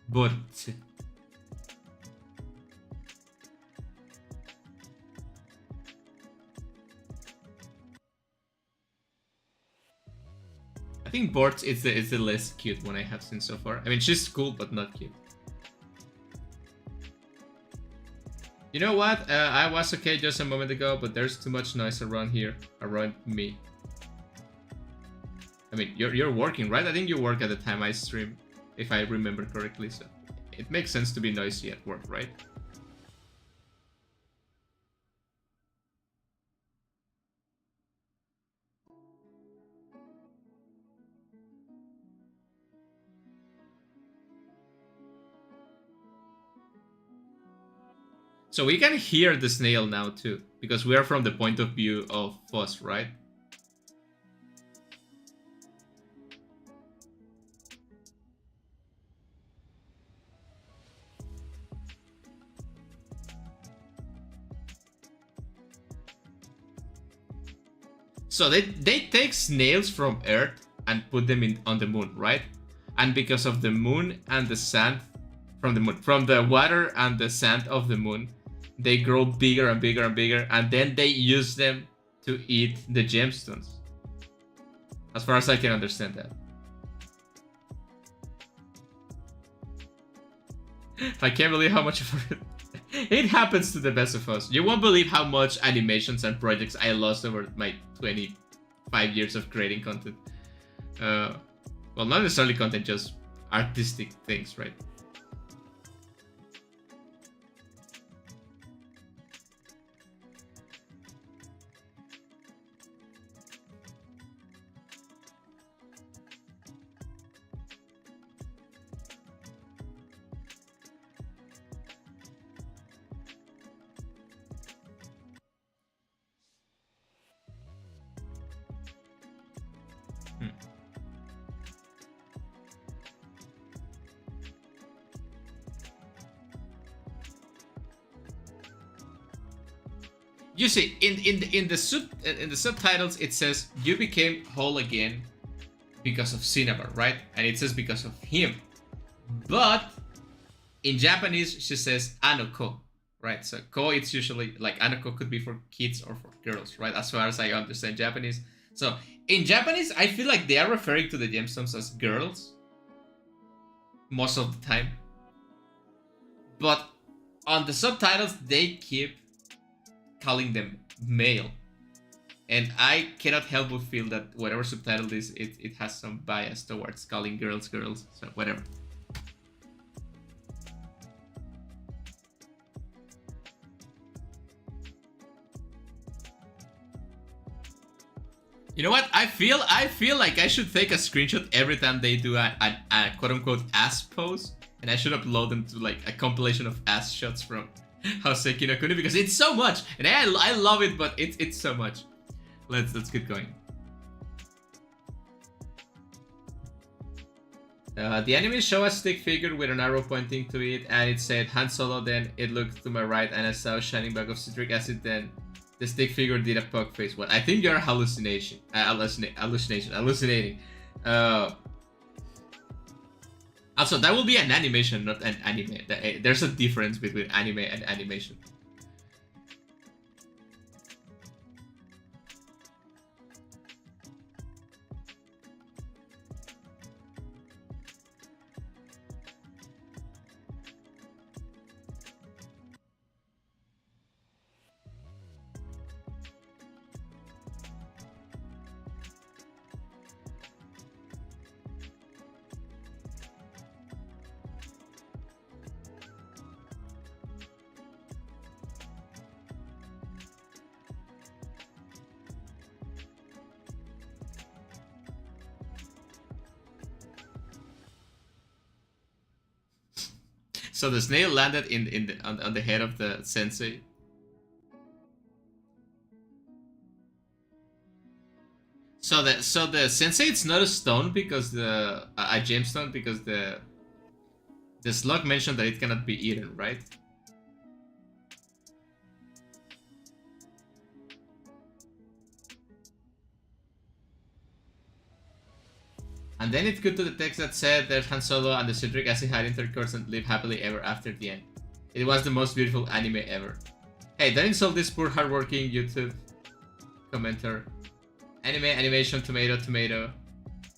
But... I think Bort is the less cute one I have seen so far. I mean, she's cool, but not cute. You know what? I was okay just a moment ago, but there's too much noise around here, around me. I mean, you're working, right? I think you work at the time I stream, if I remember correctly, so it makes sense to be noisy at work, right? So we can hear the snail now too, because we are from the point of view of Foss, right? So they take snails from Earth and put them on the moon, right? And because of the moon and the sand from the water and the sand of the moon, they grow bigger and bigger and bigger, and then they use them to eat the gemstones. As far as I can understand that. I can't believe how much of it... It happens to the best of us. You won't believe how much animations and projects I lost over my 25 years of creating content. Well, not necessarily content, just artistic things, right? You see, in the subtitles it says you became whole again because of Cinnabar, right? And it says because of him. But in Japanese she says Anoko, right? So ko, it's usually like Anoko could be for kids or for girls, right? As far as I understand Japanese. So in Japanese I feel like they are referring to the gemstones as girls most of the time. But on the subtitles they keep calling them male, and I cannot help but feel that whatever subtitle is, it has some bias towards calling girls girls, so whatever. You know what? I feel like I should take a screenshot every time they do a quote-unquote ass pose, and I should upload them to like a compilation of ass shots from Houseki no Kuni, because it's so much, and I love it, but it's so much. Let's get going. The anime show a stick figure with an arrow pointing to it, and it said Han Solo. Then it looked to my right, and I saw a shining bag of citric acid. Then the stick figure did a pug face. What? I think you're hallucination. Hallucinating. Also, that will be an animation, not an anime. There's a difference between anime and animation. So the snail landed on the head of the sensei. So the sensei, it's not a stone because a gemstone because the slug mentioned that it cannot be eaten, right? And then it cut to the text that said that Han Solo and the citric acid had intercourse and lived happily ever after the end. It was the most beautiful anime ever. Hey, don't insult this poor hardworking YouTube commenter. Anime, animation, tomato, tomato.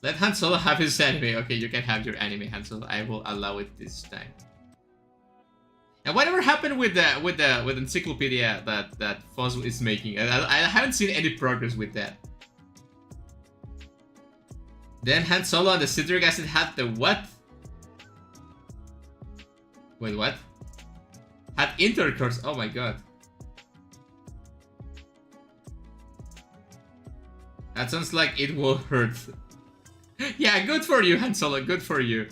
Let Han Solo have his anime. Okay, you can have your anime, Han Solo. I will allow it this time. And whatever happened with the encyclopedia that Fossil is making? I haven't seen any progress with that. Then Han Solo and the citric acid had the what? Wait, what? Had intercourse. Oh my god. That sounds like it will hurt. Yeah, good for you, Han Solo. Good for you.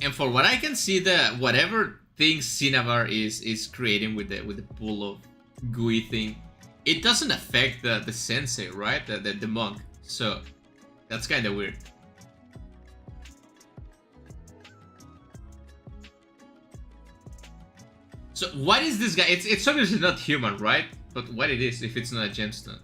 And for what I can see, whatever thing Cinnabar is creating with the pool of gooey thing, it doesn't affect the sensei, right? The monk. So that's kind of weird. So what is this guy? It's obviously not human, right? But what it is if it's not a gemstone?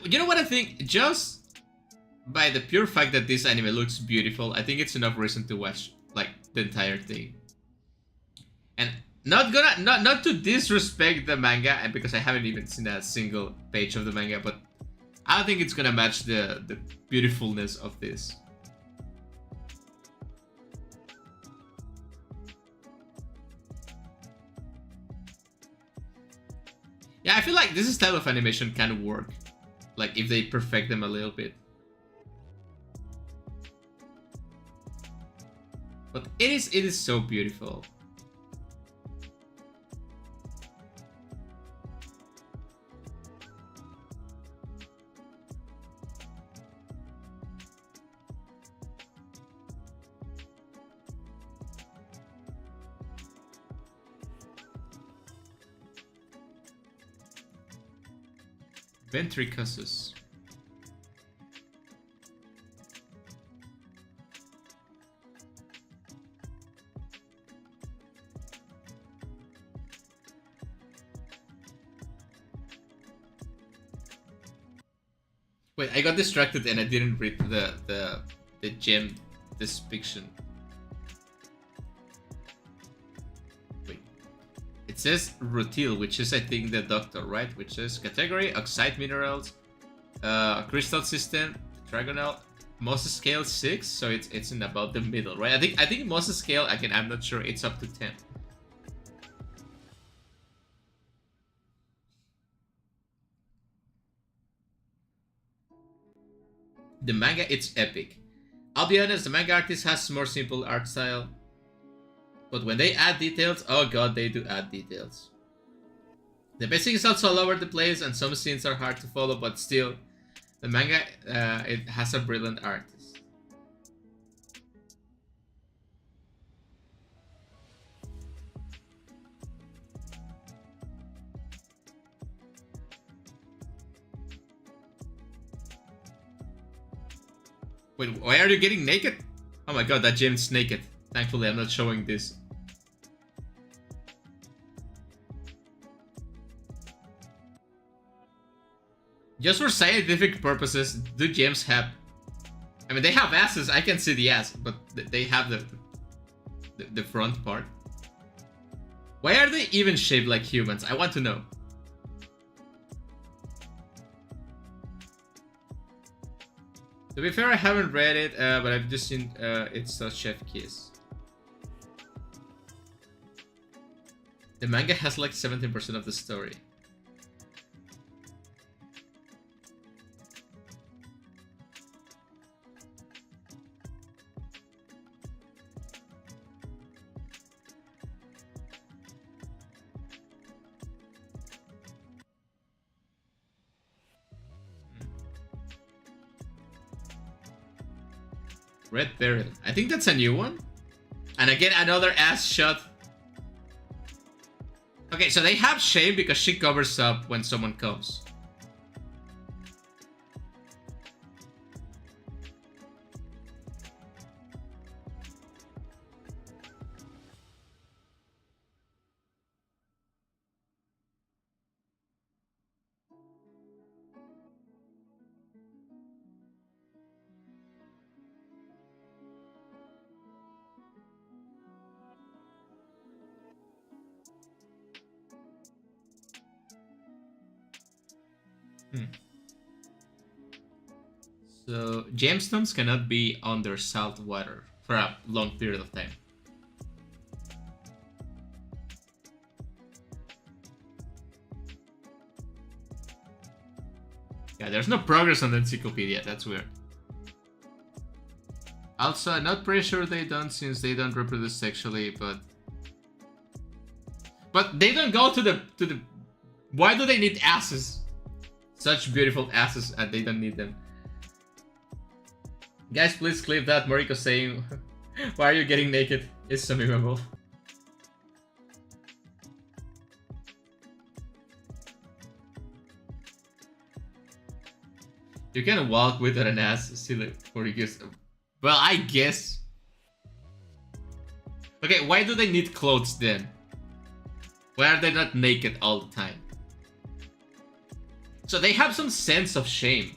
You know what I think? Just by the pure fact that this anime looks beautiful, I think it's enough reason to watch like the entire thing. And not to disrespect the manga, and because I haven't even seen a single page of the manga, but I don't think it's gonna match the beautifulness of this. Yeah, I feel like this style of animation can work. Like, if they perfect them a little bit. But it is so beautiful. Ventricusus. Wait, I got distracted and I didn't read the gem description. Wait. It says rutil, which is I think the doctor, right? Which is category, oxide minerals, crystal system, tetragonal, Moses scale 6, so it's in about the middle, right? I think Moses scale, again, I'm not sure, it's up to 10. The manga, it's epic. I'll be honest, the manga artist has more simple art style. But when they add details, oh god, they do add details. The pacing is also all over the place and some scenes are hard to follow, but still, the manga, it has a brilliant artist. Wait, why are you getting naked? Oh my god, that James naked. Thankfully, I'm not showing this. Just for scientific purposes, do gems have... I mean, they have asses. I can see the ass, but they have the front part. Why are they even shaped like humans? I want to know. To be fair, I haven't read it, but I've just seen it's a chef kiss. The manga has like 17% of the story. Red Barrel. I think that's a new one. And again, another ass shot. Okay, so they have shame because she covers up when someone comes. So, gemstones cannot be under salt water for a long period of time. Yeah, there's no progress on the encyclopedia, that's weird. Also, I'm not pretty sure they don't, since they don't reproduce sexually, but they don't go to the... Why do they need asses? Such beautiful asses, and they don't need them. Guys, please clip that Moriko saying, why are you getting naked? It's so memorable. You can walk without an ass, silly Moriko's. Well, I guess. Okay, why do they need clothes then? Why are they not naked all the time? So they have some sense of shame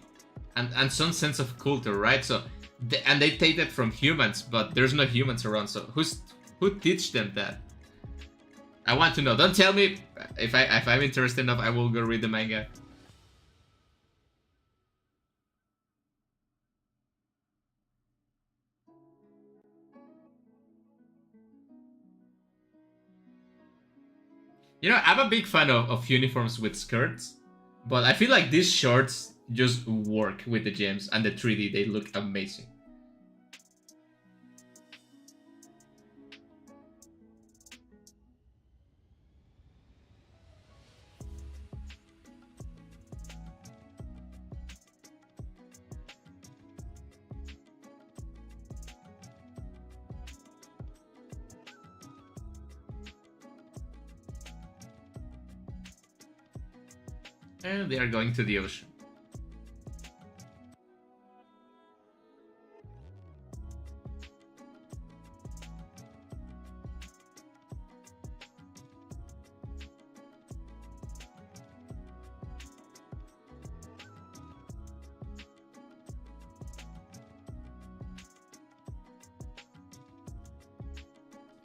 and some sense of culture, right? So and they take that from humans, but there's no humans around. So who teach them that? I want to know. Don't tell me. If I'm interested enough, I will go read the manga. You know, I'm a big fan of uniforms with skirts, but I feel like these shorts just work with the gems and the 3D. They look amazing. And they are going to the ocean.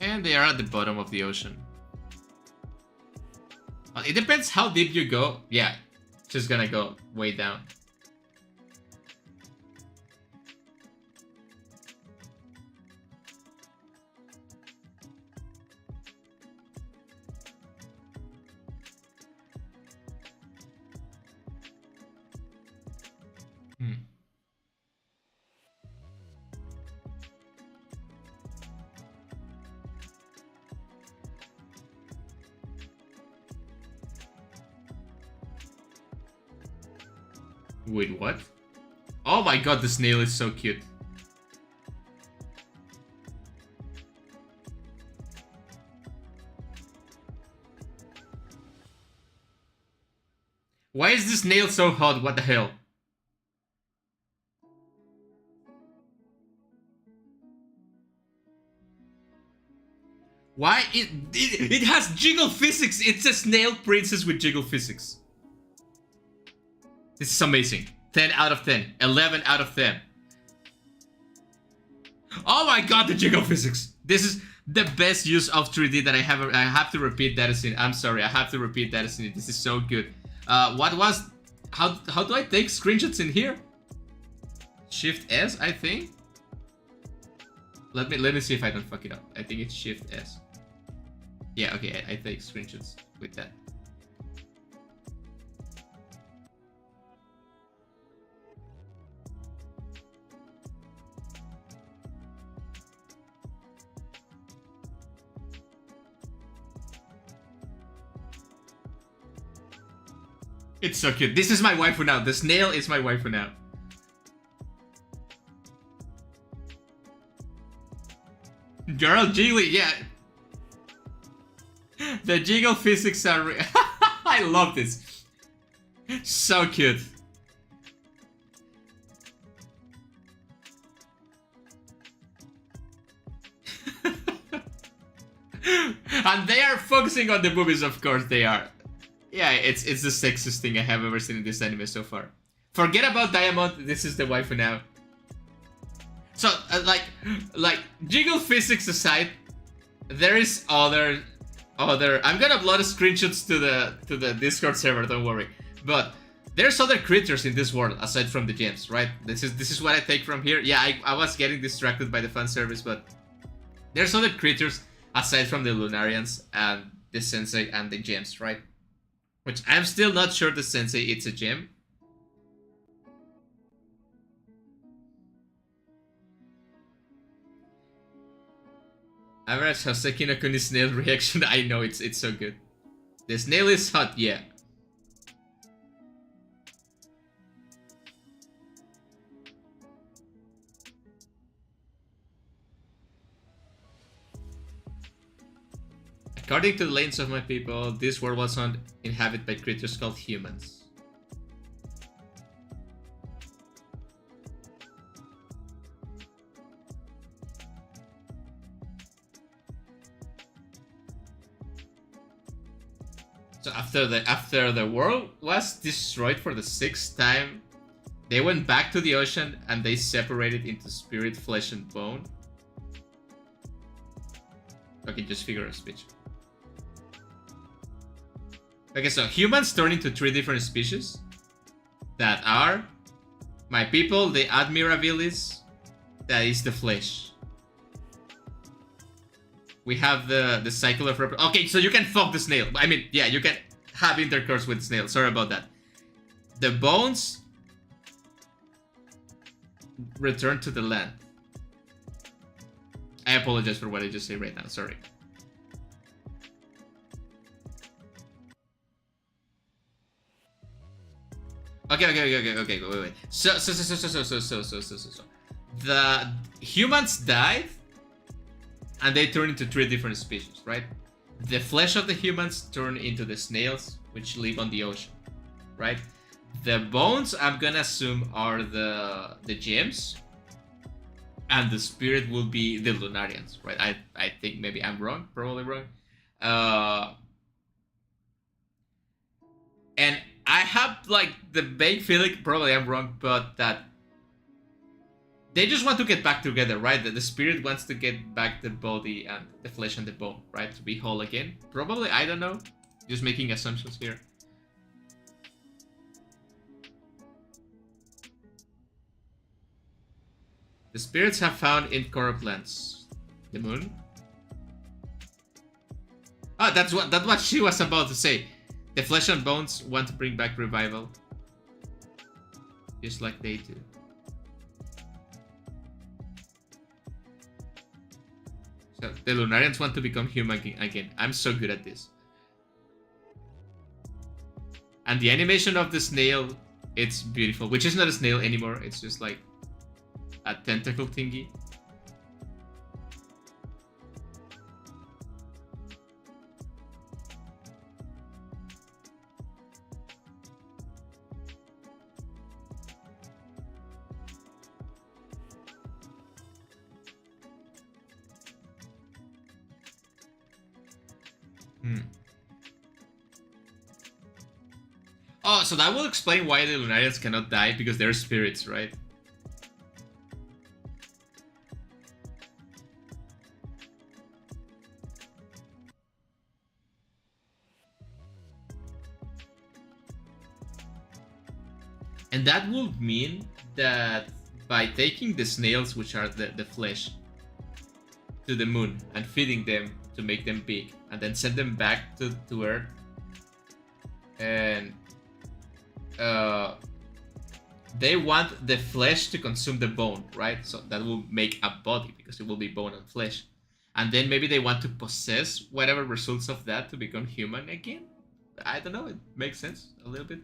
And they are at the bottom of the ocean. Well, it depends how deep you go. Yeah, just gonna go way down. Wait, what? Oh my god, the snail is so cute. Why is this snail so hot? What the hell? Why? It has jiggle physics. It's a snail princess with jiggle physics. This is amazing. 10 out of 10. 11 out of 10. Oh my god, the jiggle physics. This is the best use of 3D that I have to repeat that scene. I'm sorry, I have to repeat that scene. This is so good. What was... How do I take screenshots in here? Shift S, I think. Let me see if I don't fuck it up. I think it's Shift S. Yeah, okay, I take screenshots with that. It's so cute. This is my waifu now. The snail is my waifu now. Girl Jiggly, yeah. The jiggle physics are... I love this. So cute. And they are focusing on the boobies, of course they are. Yeah, it's the sexiest thing I have ever seen in this anime so far. Forget about Diamond, this is the waifu now. So, like jiggle physics aside, there is other. I'm gonna upload screenshots to the Discord server. Don't worry. But there's other creatures in this world aside from the gems, right? This is what I take from here. Yeah, I was getting distracted by the fan service, but there's other creatures aside from the Lunarians and the Sensei and the gems, right? Which I'm still not sure the Sensei it's a gem. Average Houseki no Kuni snail reaction. I know it's so good. The snail is hot, yeah. According to the lanes of my people, this world was inhabited by creatures called humans. So after the world was destroyed for the 6th time, they went back to the ocean and they separated into spirit, flesh, and bone. Okay, just figure a speech. Okay, so humans turn into 3 different species that are my people, the Admirabilis, that is the flesh. We have the cycle of okay, so you can fuck the snail. I mean, yeah, you can have intercourse with the snail. Sorry about that. The bones return to the land. I apologize for what I just said right now. Sorry. Okay, wait. So. The humans died, and they turn into 3 different species, right? The flesh of the humans turn into the snails, which live on the ocean, right? The bones, I'm gonna assume, are the gems, and the spirit will be the Lunarians, right? I think maybe I'm wrong, probably wrong. And I have like the vague feeling, probably I'm wrong, but that they just want to get back together, right? The spirit wants to get back the body and the flesh and the bone, right? To be whole again. Probably, I don't know. Just making assumptions here. The spirits have found incorrupt lands. The moon? Oh, that's what she was about to say. The flesh and bones want to bring back revival. Just like they do. So the Lunarians want to become human again. I'm so good at this. And the animation of the snail It's beautiful, which is not a snail anymore. It's just like a tentacle thingy. Oh, so that will explain why the Lunarians cannot die, because they're spirits, right? And that would mean that by taking the snails, which are the flesh, to the moon and feeding them to make them big, and then send them back to Earth, and they want the flesh to consume the bone, right? So that will make a body, because it will be bone and flesh. And then maybe they want to possess whatever results of that to become human again. I don't know, it makes sense a little bit.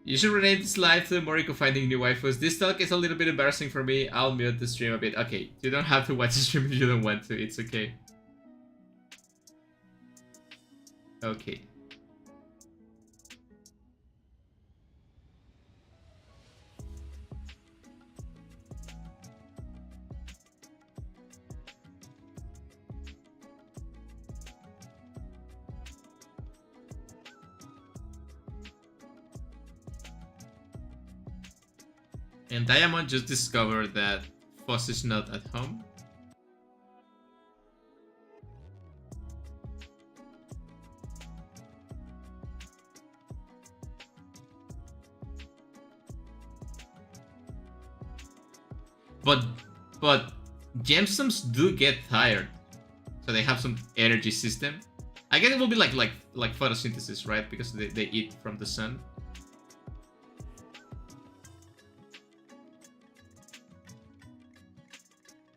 You should rename this live to Moriko finding new waifus. This talk is a little bit embarrassing for me. I'll mute the stream a bit. Okay, you don't have to watch the stream if you don't want to. It's okay. Okay. And Diamond just discovered that Foss is not at home. But gemstones do get tired, so they have some energy system. I guess it will be like photosynthesis, right? Because they eat from the sun.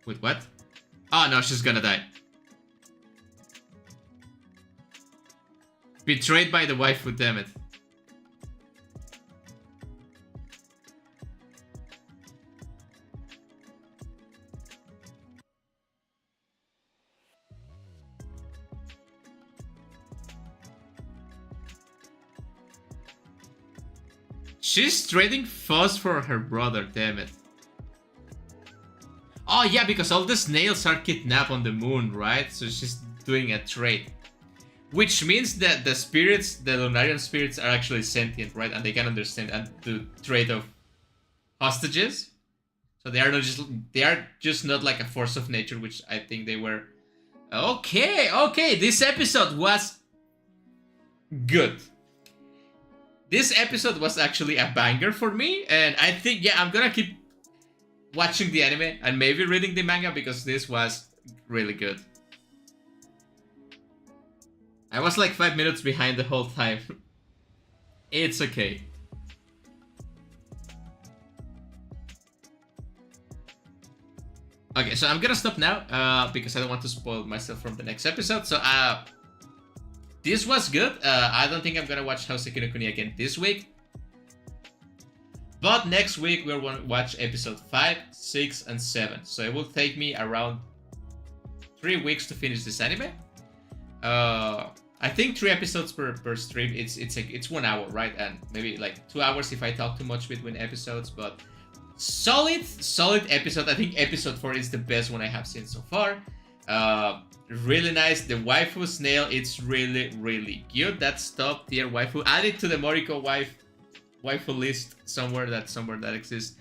Wait, what? Oh no, she's gonna die. Betrayed by the waifu, damn it. She's trading Foss for her brother, damn it. Oh yeah, because all the snails are kidnapped on the moon, right? So she's doing a trade. Which means that the spirits, the Lunarian spirits, are actually sentient, right? And they can understand and do trade of hostages. So they are just not like a force of nature, which I think they were. Okay, this episode was good. This episode was actually a banger for me, and I think, yeah, I'm gonna keep watching the anime and maybe reading the manga, because this was really good. I was like 5 minutes behind the whole time. It's okay. Okay, so I'm gonna stop now because I don't want to spoil myself from the next episode. So this was good. I don't think I'm gonna watch Houseki no Kuni again this week. But next week we're going to watch episode 5, 6, and 7. So it will take me around 3 weeks to finish this anime. I think 3 episodes per stream. It's 1 hour, right? And maybe like 2 hours if I talk too much between episodes. But solid episode. I think episode 4 is the best one I have seen so far. Really nice. The waifu snail, it's really good. That's top tier waifu. Add it to the Moriko waifu list somewhere that exists.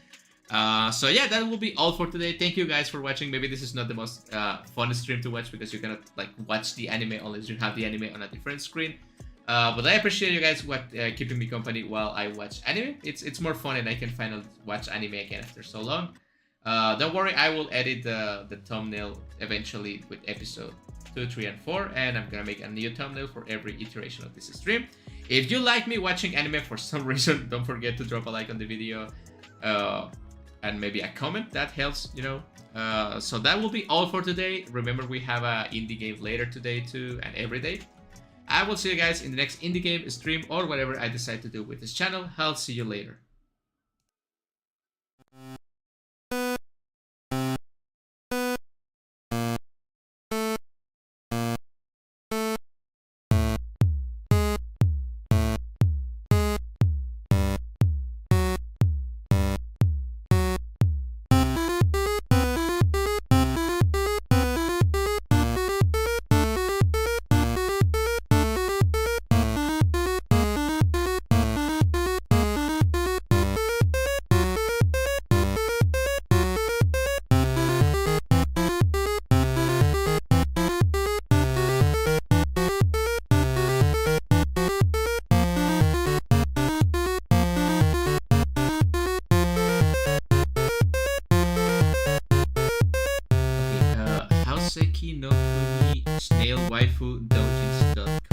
So yeah, that will be all for today. Thank you guys for watching. Maybe this is not the most fun stream to watch, because you cannot like watch the anime unless you have the anime on a different screen. But I appreciate you guys keeping me company while I watch anime. It's more fun, and I can finally watch anime again after so long. Don't worry, I will edit the thumbnail eventually with episode 2, 3, and 4, and I'm gonna make a new thumbnail for every iteration of this stream. If you like me watching anime for some reason, don't forget to drop a like on the video and maybe a comment. That helps, you know. So that will be all for today. Remember, we have a indie game later today too, and every day. I will see you guys in the next indie game stream or whatever I decide to do with this channel. I'll see you later. Houseki no Kuni snail waifu doujins.com.